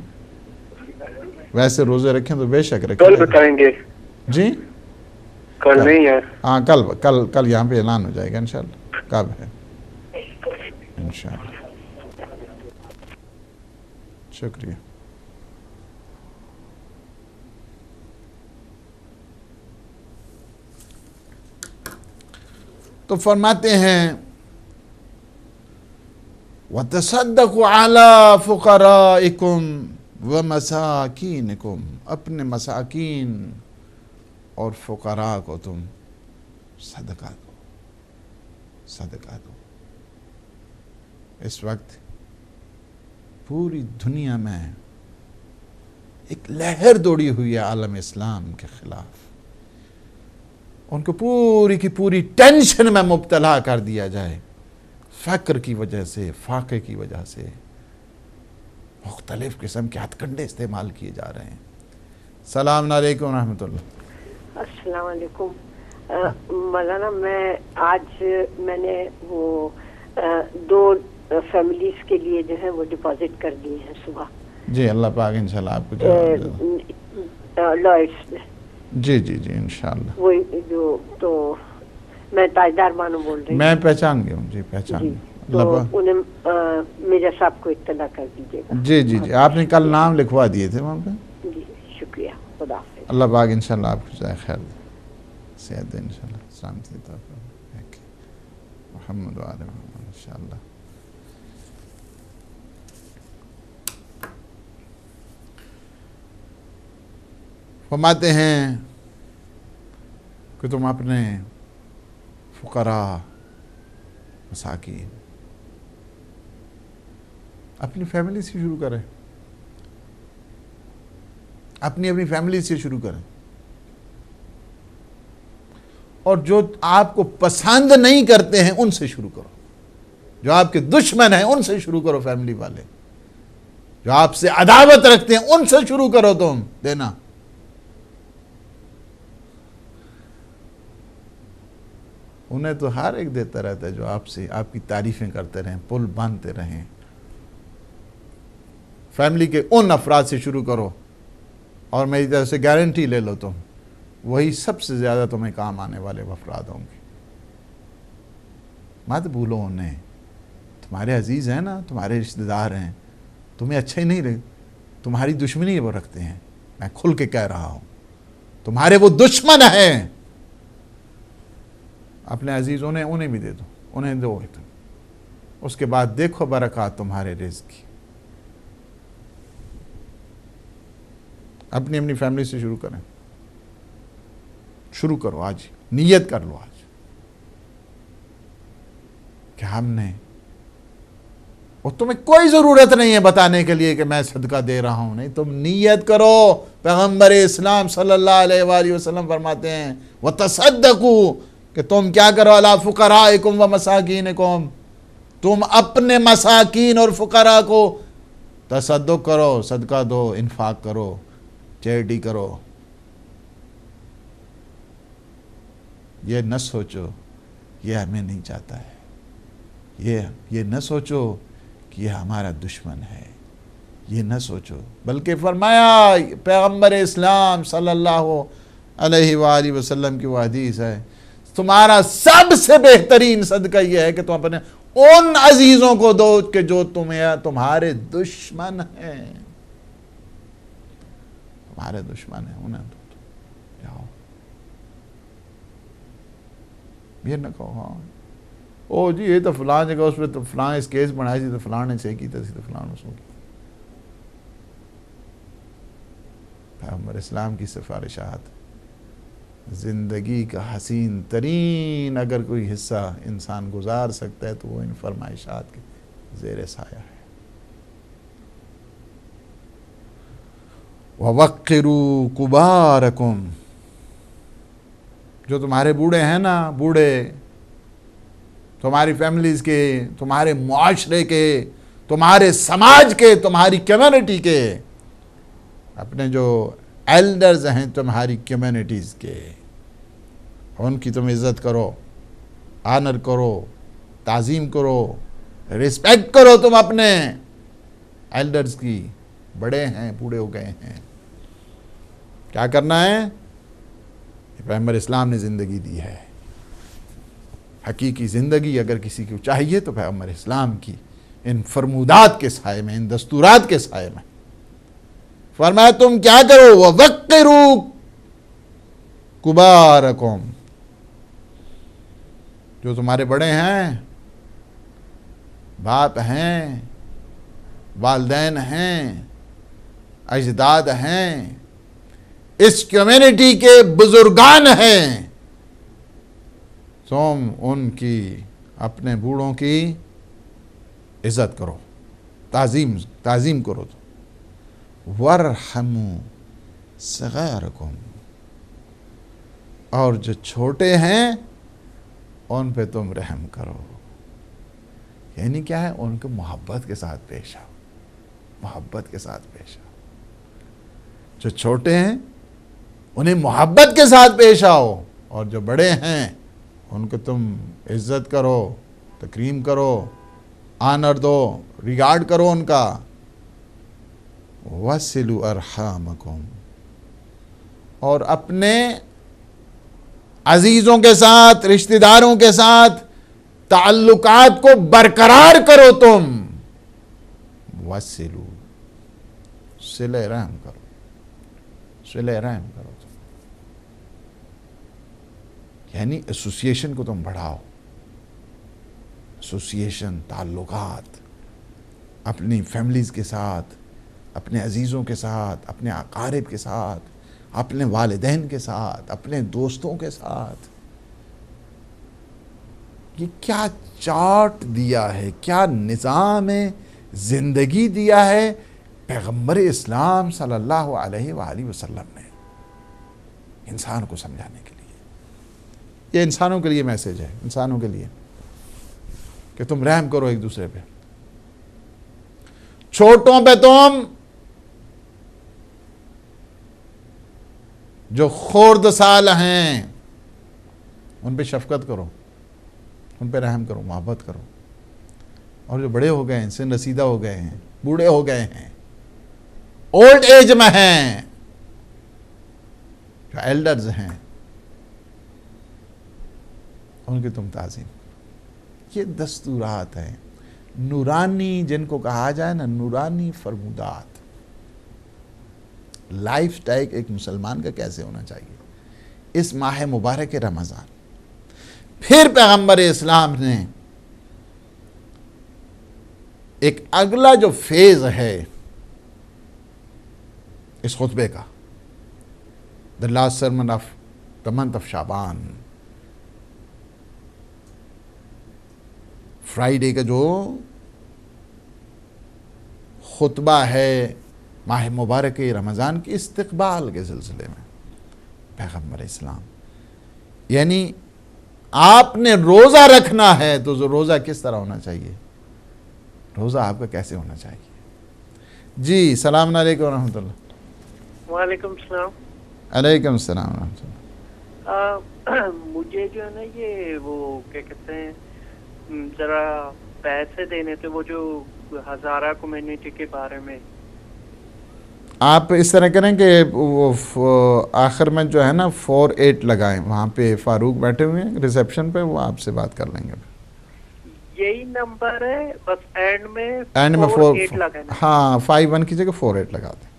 ویسے روزے رکھیں تو بے شک رکھیں. کل بتائیں گے. جی کل نہیں ہے. ہاں کل یہاں پہ اعلان ہو جائے گا انشاءاللہ کب ہے انشاءاللہ. شکریہ. تو فرماتے ہیں وَتَصَدَّقُوا عَلَىٰ فُقَرَائِكُمْ وَمَسَاكِينِكُمْ، اپنے مساکین اور فقراء کو تم صدقہ دو، صدقہ دو. اس وقت پوری دنیا میں ایک لہر دوڑی ہوئی ہے عالم اسلام کے خلاف. ان کو پوری کی پوری ٹینشن میں مبتلا کر دیا جائے، فقر کی وجہ سے، فاقے کی وجہ سے مختلف قسم کے ہتھ کنڈے استعمال کیے جا رہے ہیں. السلام علیکم ورحمۃ اللہ. السلام علیکم مولانا. میں نے وہ 2 فیملیز کے لیے جو ہے وہ ڈپازٹ کر دیے ہیں صبح. جی اللہ پاک انشاءاللہ آپ کو لائٹس میں. جی جی جی انشاءاللہ. وہ جو تو میں تاجدار بانو بول رہی ہوں. میں پہچان گیا ہوں. جی پہچان جی. گیا. تو انہیں میرا صاحب کو اطلاع کر دیجیے گا. جی جی جی آپ نے کل نام لکھوا دیے تھے وہاں پہ. جی شکریہ. خدا حافظ. اللہ پاک انشاءاللہ آپ کو جزائے خیر دے، صحت دے انشاءاللہ، سلامتی عطا فرمائے. محمد و آل محمد انشاءاللہ. فرماتے ہیں کہ تم اپنے فقراء، مساکین، اپنی فیملی سے شروع کریں، اپنی فیملی سے شروع کریں. اور جو آپ کو پسند نہیں کرتے ہیں ان سے شروع کرو، جو آپ کے دشمن ہیں ان سے شروع کرو. فیملی والے جو آپ سے عداوت رکھتے ہیں ان سے شروع کرو تم دینا. انہیں تو ہر ایک دیتا رہتا ہے جو آپ سے آپ کی تعریفیں کرتے رہیں، پل باندھتے رہیں. فیملی کے ان افراد سے شروع کرو، اور میری طرف سے گارنٹی لے لو تم وہی سب سے زیادہ تمہیں کام آنے والے افراد ہوں گے. مت بھولو انہیں، تمہارے عزیز ہیں نا، تمہارے رشتہ دار ہیں، تمہیں اچھا ہی نہیں لگے، تمہاری دشمنی وہ رکھتے ہیں. میں کھل کے کہہ رہا ہوں، تمہارے وہ دشمن ہیں. اپنے عزیز انہیں بھی دے دو، انہیں دو. اس کے بعد دیکھو برکات تمہارے رزق کی. اپنی فیملی سے شروع کریں. شروع کرو آج، نیت کر لو آج کہ ہم نے اور تمہیں کوئی ضرورت نہیں ہے بتانے کے لیے کہ میں صدقہ دے رہا ہوں، نہیں، تم نیت کرو۔ پیغمبر اسلام صلی اللہ علیہ وآلہ وسلم فرماتے ہیں وَتَصَدَّقُوا، کہ تم کیا کرو، عَلَىٰ فُقَرَائِكُمْ وَمَسَاكِينِكُمْ، تم اپنے مساکین اور فقراء کو تصدق کرو، صدقہ دو، انفاق کرو، چیریٹی کرو۔ یہ نہ سوچو یہ ہمیں نہیں چاہتا ہے، یہ نہ سوچو کہ یہ ہمارا دشمن ہے، یہ نہ سوچو، بلکہ فرمایا پیغمبر اسلام صلی اللہ علیہ وآلہ وسلم کی وہ حدیث ہے، تمہارا سب سے بہترین صدقہ یہ ہے کہ تم اپنے ان عزیزوں کو دو کہ جو تمہارے دشمن ہیں، تمہارے دشمن ہیں، انہیں دو۔ جاؤ، یہ نہ کہو ہاں او جی یہ تو فلاں جگہ اس پہ تو فلاں اس کیس بنائی تھی تو فلاں نے سے کی تھی تو فلاں نے سو کی۔ پیغمبر اسلام کی سفارشات زندگی کا حسین ترین اگر کوئی حصہ انسان گزار سکتا ہے تو وہ ان فرمائشات کے زیر سایہ ہے۔ وَوَقِّرُوا كُبَارَكُمْ، جو تمہارے بوڑھے ہیں نا، بوڑھے تمہاری فیملیز کے، تمہارے معاشرے کے، تمہارے سماج کے، تمہاری کمیونٹی کے، اپنے جو ایلڈرز ہیں تمہاری کمیونٹیز کے، ان کی تم عزت کرو، آنر کرو، تعظیم کرو، رسپیکٹ کرو تم اپنے ایلڈرز کی، بڑے ہیں، بوڑھے ہو گئے ہیں۔ کیا کرنا ہے؟ پیغمبر اسلام نے زندگی دی ہے، حقیقی زندگی اگر کسی کو چاہیے تو پیغمبر اسلام کی ان فرمودات کے سائے میں، ان دستورات کے سائے میں۔ فرمایا تم کیا کرو، وَوَقِّرُوا كُبَارَكُمْ، جو تمہارے بڑے ہیں، باپ ہیں، والدین ہیں، اجداد ہیں، اس کمیونٹی کے بزرگان ہیں، تم ان کی، اپنے بوڑھوں کی عزت کرو، تعظیم کرو۔ وَارْحَمُوا صِغَارَكُمْ، اور جو چھوٹے ہیں ان پہ تم رحم کرو۔ یعنی کیا ہے؟ ان کو محبت کے ساتھ پیش آؤ، محبت کے ساتھ پیش آؤ۔ جو چھوٹے ہیں انہیں محبت کے ساتھ پیش آؤ، اور جو بڑے ہیں ان کو تم عزت کرو، تکریم کرو، آنر دو، ریگارڈ کرو ان کا۔ وَصِلُوا أَرْحَامَكُمْ، اور اپنے عزیزوں کے ساتھ، رشتہ داروں کے ساتھ تعلقات کو برقرار کرو تم۔ وَصِلُوا، صلہ رحم کرو، صلہ رحم کرو تم، یعنی ایسوسیشن کو تم بڑھاؤ، ایسوسیشن، تعلقات اپنی فیملیز کے ساتھ، اپنے عزیزوں کے ساتھ، اپنے اقارب کے ساتھ، اپنے والدین کے ساتھ، اپنے دوستوں کے ساتھ۔ یہ کیا چارٹ دیا ہے، کیا نظام زندگی دیا ہے پیغمبر اسلام صلی اللہ علیہ وآلہ وسلم نے انسان کو سمجھانے کے لیے۔ یہ انسانوں کے لیے میسج ہے، انسانوں کے لیے کہ تم رحم کرو ایک دوسرے پہ، چھوٹوں پہ تم جو خورد سال ہیں ان پہ شفقت کرو، ان پہ رحم کرو، محبت کرو، اور جو بڑے ہو گئے ہیں، سن رسیدہ ہو گئے ہیں، بوڑھے ہو گئے ہیں، اولڈ ایج میں ہیں، جو ایلڈرز ہیں، ان کی تم تعظیم۔ یہ دستورات ہیں نورانی، جن کو کہا جائے نا نورانی فرمودات۔ لائف سٹائل ایک مسلمان کا کیسے ہونا چاہیے اس ماہ مبارک رمضان۔ پھر پیغمبر اسلام نے ایک اگلا جو فیز ہے اس خطبے کا، the last sermon of the month of Shaban, Friday کا جو خطبہ ہے ماہ مبارک رمضان کے استقبال کے سلسلے میں پیغمبر اسلام، یعنی آپ نے روزہ رکھنا ہے تو روزہ کس طرح ہونا چاہیے، روزہ آپ کا کیسے ہونا چاہیے. جی السلام علیکم ورحمۃ اللہ. وعلیکم السلام. علیکم السلام ورحمۃ اللہ. مجھے جو ہے نا یہ وہ کیا کہتے ہیں ذرا پیسے دینے تھے، وہ جو ہزارہ کمیونٹی کے بارے میں. آپ اس طرح کریں کہ وہ آخر میں جو ہے نا 48 لگائیں، وہاں پہ فاروق بیٹھے ہوئے ہیں ریسیپشن پہ، وہ آپ سے بات کر لیں گے. یہی نمبر ہے بس اینڈ میں 48 لگانا. ہاں 51 کی جگہ 48 لگا دیں.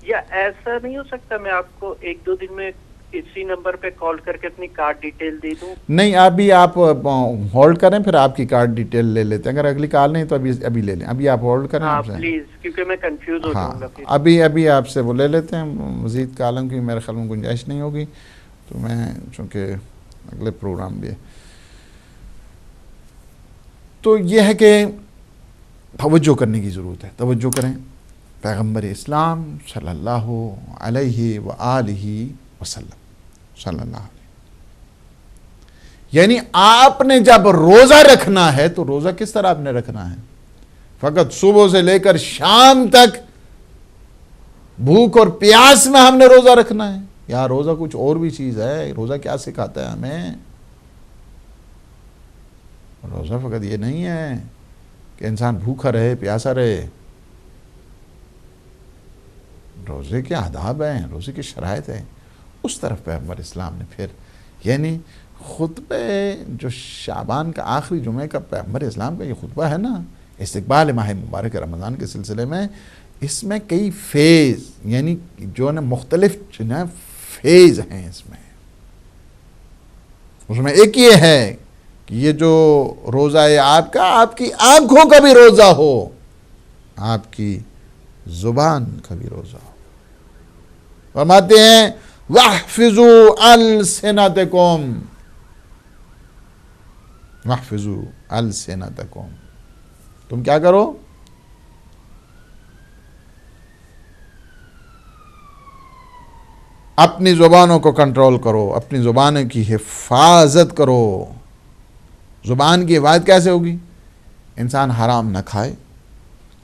یا ایسا نہیں ہو سکتا میں آپ کو 1-2 دن میں اسی نمبر پہ کال کر کے اپنی کارڈ ڈیٹیل دے دوں؟ نہیں، ابھی آپ ہولڈ کریں، پھر آپ کی کارڈ ڈیٹیل لے لیتے ہیں. اگر اگلی کال نہیں تو ابھی لے لیں. ابھی آپ ہولڈ کریں. ہاں پلیز، کیونکہ میں کنفیوز ہو جاؤں گا پھر. ابھی آپ سے وہ لے لیتے ہیں. مزید کالم کی میرے خیال میں گنجائش نہیں ہوگی، تو میں چونکہ اگلے پروگرام بھی ہے. تو یہ ہے کہ توجہ کرنے کی ضرورت ہے. توجہ کریں. پیغمبر اسلام صلی اللہ علیہ وآلہ وسلم صلی اللہ علیہ، یعنی آپ نے جب روزہ رکھنا ہے تو روزہ کس طرح آپ نے رکھنا ہے؟ فقط صبح سے لے کر شام تک بھوک اور پیاس میں ہم نے روزہ رکھنا ہے؟ یا روزہ کچھ اور بھی چیز ہے؟ روزہ کیا سکھاتا ہے ہمیں؟ روزہ فقط یہ نہیں ہے کہ انسان بھوکا رہے پیاسا رہے. روزے کے آداب ہیں، روزے کی شرائط ہیں. اس طرف پیغمبر اسلام نے پھر یعنی خطبہ جو شعبان کا آخری جمعے کا پیغمبر اسلام کا یہ خطبہ ہے نا، استقبال ماہ مبارک رمضان کے سلسلے میں، اس میں کئی فیز یعنی جو نا مختلف فیز ہیں. اس میں ایک یہ ہے کہ یہ جو روزہ ہے آپ کا، آپ کی آنکھوں کا بھی روزہ ہو، آپ کی زبان کا بھی روزہ ہو. فرماتے ہیں وَاحْفِظُوا أَلْسِنَتَكُمْ، وَاحْفِظُوا أَلْسِنَتَكُمْ، تم کیا کرو؟ اپنی زبانوں کو کنٹرول کرو، اپنی زبانوں کی حفاظت کرو. زبان کی حفاظت کیسے ہوگی؟ انسان حرام نہ کھائے،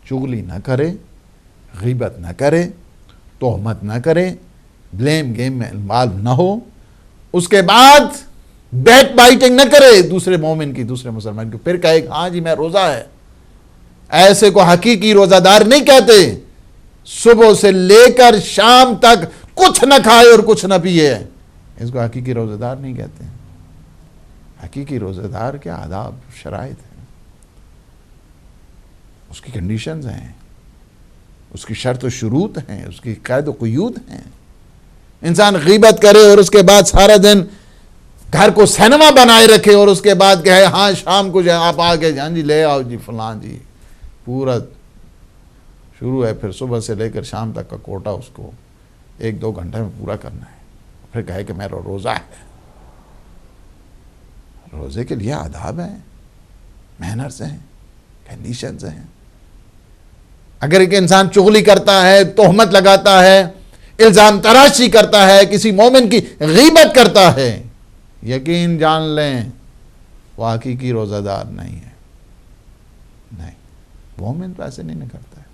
چغلی نہ کرے، غیبت نہ کرے، تہمت نہ کرے، بلیم گیم میں انوالو نہ ہو. اس کے بعد بیک بائٹنگ نہ کرے دوسرے مومن کی، دوسرے مسلمان کی. پھر کہے ہاں جی میں روزہ ہے. ایسے کو حقیقی روزہ دار نہیں کہتے. صبح سے لے کر شام تک کچھ نہ کھائے اور کچھ نہ پیے، اس کو حقیقی روزہ دار نہیں کہتے. حقیقی روزہ دار کے آداب شرائط ہیں، اس کی کنڈیشنز ہیں، اس کی شرط و شروط ہیں، اس کی قید و قیود ہیں. انسان غیبت کرے اور اس کے بعد سارا دن گھر کو سینما بنائے رکھے اور اس کے بعد کہے ہاں شام کو جو آپ آگے ہاں جی لے آؤ جی فلاں جی، پورا شروع ہے. پھر صبح سے لے کر شام تک کا کوٹا اس کو 1-2 گھنٹے میں پورا کرنا ہے. پھر کہے کہ میرا روزہ ہے. روزے کے لیے آداب ہیں، مینرز ہیں، کنڈیشنز ہیں. اگر ایک انسان چغلی کرتا ہے، تہمت لگاتا ہے، الزام تراشی کرتا ہے، کسی مومن کی غیبت کرتا ہے، یقین جان لیں وہ حقیقی روزہ دار نہیں ہے. نہیں، مومن تو ایسے نہیں کرتا ہے.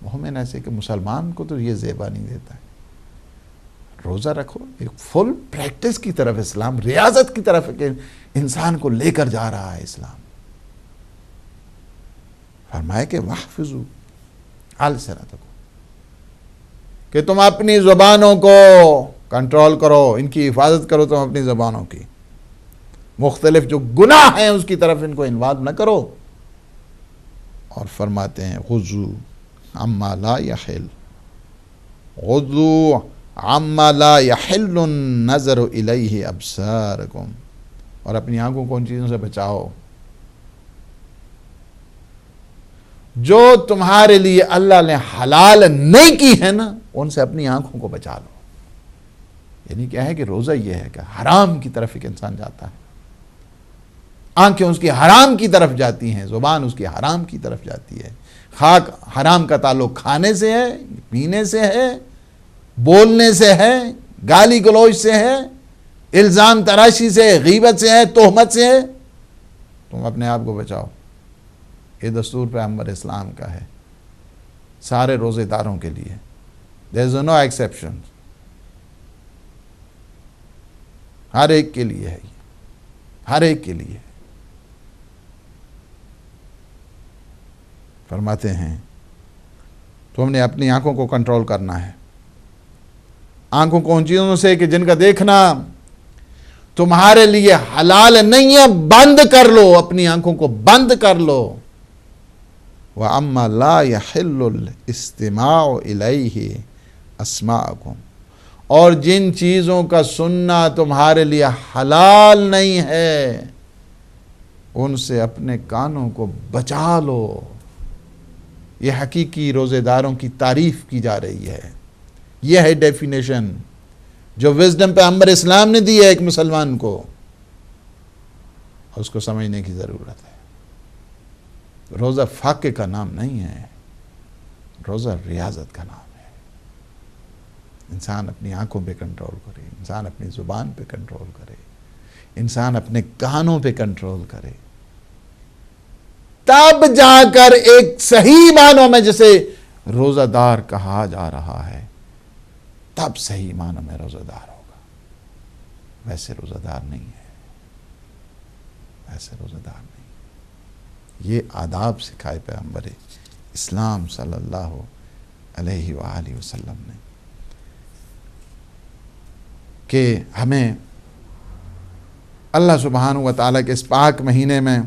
مومن ایسے کہ مسلمان کو تو یہ زیبا نہیں دیتا ہے. روزہ رکھو، ایک فل پریکٹس کی طرف اسلام، ریاضت کی طرف کہ انسان کو لے کر جا رہا ہے اسلام. فرمائے کہ وَاحْفِظُوا أَلْسِنَتَكُمْ، کہ تم اپنی زبانوں کو کنٹرول کرو، ان کی حفاظت کرو. تم اپنی زبانوں کی مختلف جو گناہ ہیں اس کی طرف ان کو انوالو نہ کرو. اور فرماتے ہیں غضوا عما لا يحل، غضوا عما لا يحل النظر الیہ ابصارکم، اور اپنی آنکھوں کو ان چیزوں سے بچاؤ جو تمہارے لیے اللہ نے حلال نہیں کی ہے نا، ان سے اپنی آنکھوں کو بچا لو. یعنی کیا ہے کہ روزہ یہ ہے کہ حرام کی طرف ایک انسان جاتا ہے، آنکھیں اس کی حرام کی طرف جاتی ہیں، زبان اس کی حرام کی طرف جاتی ہے، خاک حرام کا تعلق کھانے سے ہے، پینے سے ہے، بولنے سے ہے، گالی گلوچ سے ہے، الزام تراشی سے، غیبت سے ہے، تہمت سے ہے. تم اپنے آپ کو بچاؤ. یہ دستور پیغمبر اسلام کا ہے سارے روزے داروں کے لیے. there is no exception. ہر ایک کے لیے ہے یہ، ہر ایک کے لیے. فرماتے ہیں تم نے اپنی آنکھوں کو کنٹرول کرنا ہے. آنکھوں کو ان چیزوں سے کہ جن کا دیکھنا تمہارے لیے حلال نہیں ہے بند کر لو. اپنی آنکھوں کو بند کر لو. وَأَمَّا لَا يَحِلُّ الْإِسْتِمَاعُ إِلَيْهِ أَسْمَاعُكُمْ، اور جن چیزوں کا سننا تمہارے لیے حلال نہیں ہے ان سے اپنے کانوں کو بچا لو. یہ حقیقی روزے داروں کی تعریف کی جا رہی ہے. یہ ہے ڈیفینیشن جو وزڈم پیغمبر اسلام نے دی ہے ایک مسلمان کو، اور اس کو سمجھنے کی ضرورت ہے. روزہ فاقے کا نام نہیں ہے، روزہ ریاضت کا نام ہے. انسان اپنی آنکھوں پہ کنٹرول کرے، انسان اپنی زبان پہ کنٹرول کرے، انسان اپنے کانوں پہ کنٹرول کرے، تب جا کر ایک صحیح معنوں میں جسے روزہ دار کہا جا رہا ہے، تب صحیح معنوں میں روزہ دار ہوگا. ویسے روزہ دار نہیں ہے، ویسے روزہ دار نہیں. یہ آداب سکھائے پیغمبر اسلام صلی اللہ علیہ وآلہ وسلم نے کہ ہمیں اللہ سبحانہ و تعالیٰ کے اس پاک مہینے میں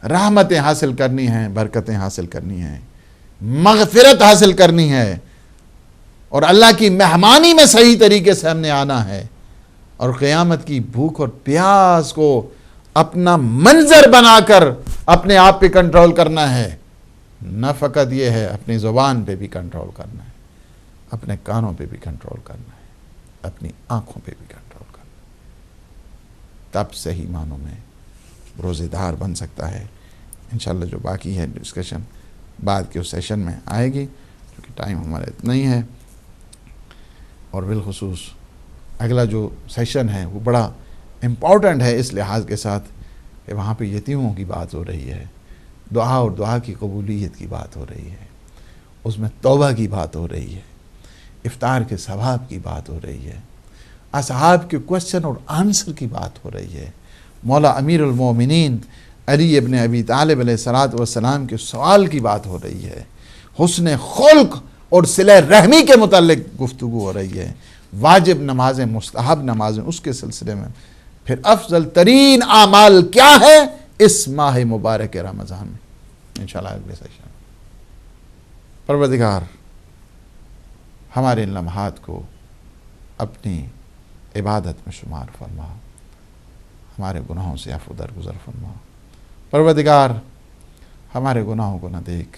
رحمتیں حاصل کرنی ہیں، برکتیں حاصل کرنی ہیں، مغفرت حاصل کرنی ہے، اور اللہ کی مہمانی میں صحیح طریقے سے ہم نے آنا ہے، اور قیامت کی بھوک اور پیاس کو اپنا منظر بنا کر اپنے آپ پہ کنٹرول کرنا ہے. نہ فقط یہ ہے، اپنی زبان پہ بھی کنٹرول کرنا ہے، اپنے کانوں پہ بھی کنٹرول کرنا ہے، اپنی آنکھوں پہ بھی کنٹرول کرنا ہے. تب صحیح معنوں میں روزے دار بن سکتا ہے. انشاءاللہ جو باقی ہے ڈسکشن بعد کے اس سیشن میں آئے گی، کیونکہ ٹائم ہمارا اتنا ہی ہے. اور بالخصوص اگلا جو سیشن ہے وہ بڑا امپورٹنٹ ہے اس لحاظ کے ساتھ کہ وہاں پہ یتیموں کی بات ہو رہی ہے، دعا اور دعا کی قبولیت کی بات ہو رہی ہے، اس میں توبہ کی بات ہو رہی ہے، افطار کے ثواب کی بات ہو رہی ہے، اصحاب کے کوشچن اور آنسر کی بات ہو رہی ہے، مولا امیر المومنین علی ابن ابی طالب علیہ السلام کے سوال کی بات ہو رہی ہے، حسن خلق اور صلہ رحمی کے متعلق گفتگو ہو رہی ہے، واجب نمازیں، مستحب نمازیں، اس کے سلسلے میں پھر افضل ترین اعمال کیا ہے اس ماہ مبارک رمضان میں. انشاءاللہ اگلے سیشن. پروردگار ہمارے ان لمحات کو اپنی عبادت میں شمار فرما، ہمارے گناہوں سے عفو درگزر فرما. پروردگار ہمارے گناہوں کو نہ دیکھ،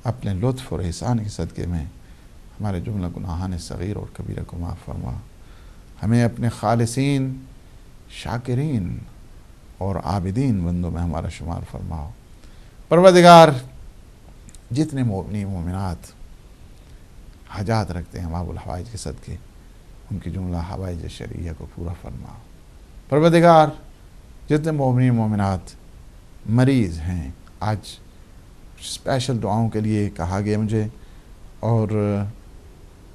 اپنے لطف اور احسان کے صدقے میں ہمارے جملہ گناہان صغیر اور کبیرہ کو معاف فرما. ہمیں اپنے خالصین، شاکرین اور عابدین بندوں میں ہمارا شمار فرماؤ. پروردگار جتنے مومنین مومنات حاجات رکھتے ہیں باب الحوائج کے صدقے، ان کی جملہ حوائج شرعیہ کو پورا فرماؤ. پروردگار جتنے مومنین مومنات مریض ہیں، آج اسپیشل دعاؤں کے لیے کہا گیا مجھے، اور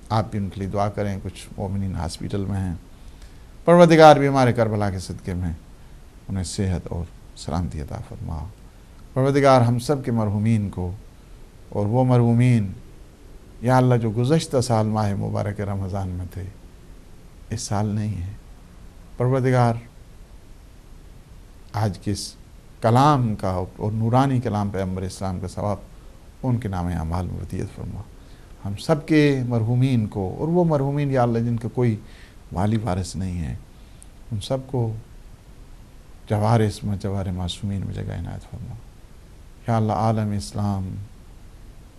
آپ بھی ان کے لیے دعا کریں. کچھ مومنین ہاسپیٹل میں ہیں. پروردگار بھی ہمارے کربلا کے صدقے میں انہیں صحت اور سلامتی عطا فرماؤ. پروردگار ہم سب کے مرحومین کو، اور وہ مرحومین یا اللہ جو گزشتہ سال ماہ مبارک رمضان میں تھے، اس سال نہیں ہے، پروردگار آج کس کلام کا اور نورانی کلام پیغمبر اسلام کا ثواب ان کے نام اعمال میں عطیت فرما. ہم سب کے مرحومین کو، اور وہ مرحومین یا اللہ جن کا کوئی والی وارث نہیں ہے، ان سب کو جوار معصومین میں جگہ عنایت فرما. یا اللہ عالم اسلام،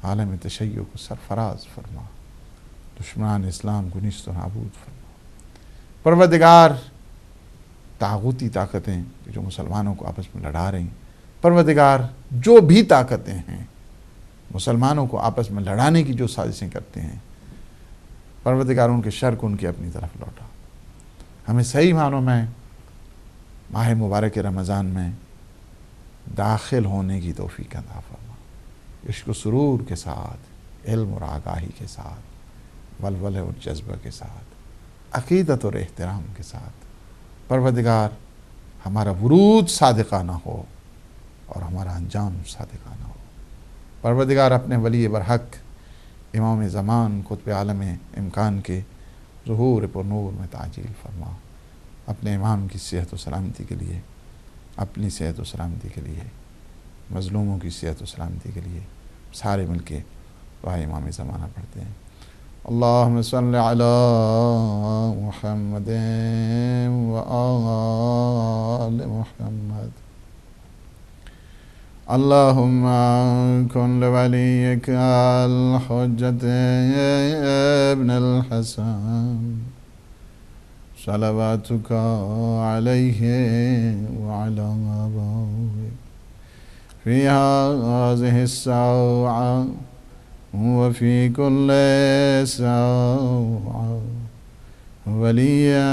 عالم تشیع کو سرفراز فرما، دشمنان اسلام کو نیست و نابود فرما. پروردگار طاغوتی طاقتیں جو مسلمانوں کو آپس میں لڑا رہی، پروردگار جو بھی طاقتیں ہیں مسلمانوں کو آپس میں لڑانے کی جو سازشیں کرتے ہیں، پروردگار ان کے شر کو ان کی اپنی طرف لوٹا. ہمیں صحیح معنوں میں ماہ مبارک رمضان میں داخل ہونے کی توفیق عطا فرما، عشق و سرور کے ساتھ، علم اور آگاہی کے ساتھ، ولولے اور جذبہ کے ساتھ، عقیدت اور احترام کے ساتھ. پروردگار ہمارا ورود صادقانہ ہو اور ہمارا انجام صادقانہ ہو. پروردگار اپنے ولی برحق امام زمان قطب عالم امکان کے ظہور پر نور میں تعجیل فرما. اپنے امام کی صحت و سلامتی کے لیے، اپنی صحت و سلامتی کے لیے، مظلوموں کی صحت و سلامتی کے لیے سارے مل کے دعائے امام زمانہ پڑھتے ہیں. اللہم صلی علی محمد و آل محمد. اللہم کن لولیک الحجت ابن الحسن صلواتک علیہ وعلی آبائہ فی هذه الساعة وفي كل ساعة وليا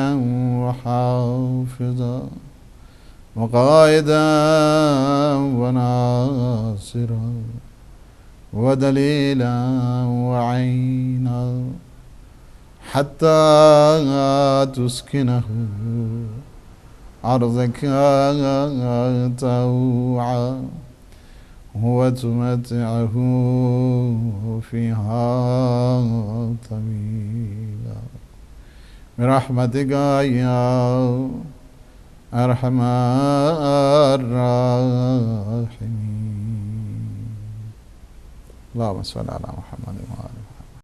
وحافظا وقائدا وناصرا ودليلا وعينا حتى تسكنه أرضك طوعا وتمتعه فيها طويلا برحمتك يا أرحم الراحمين. اللهم صل على محمد.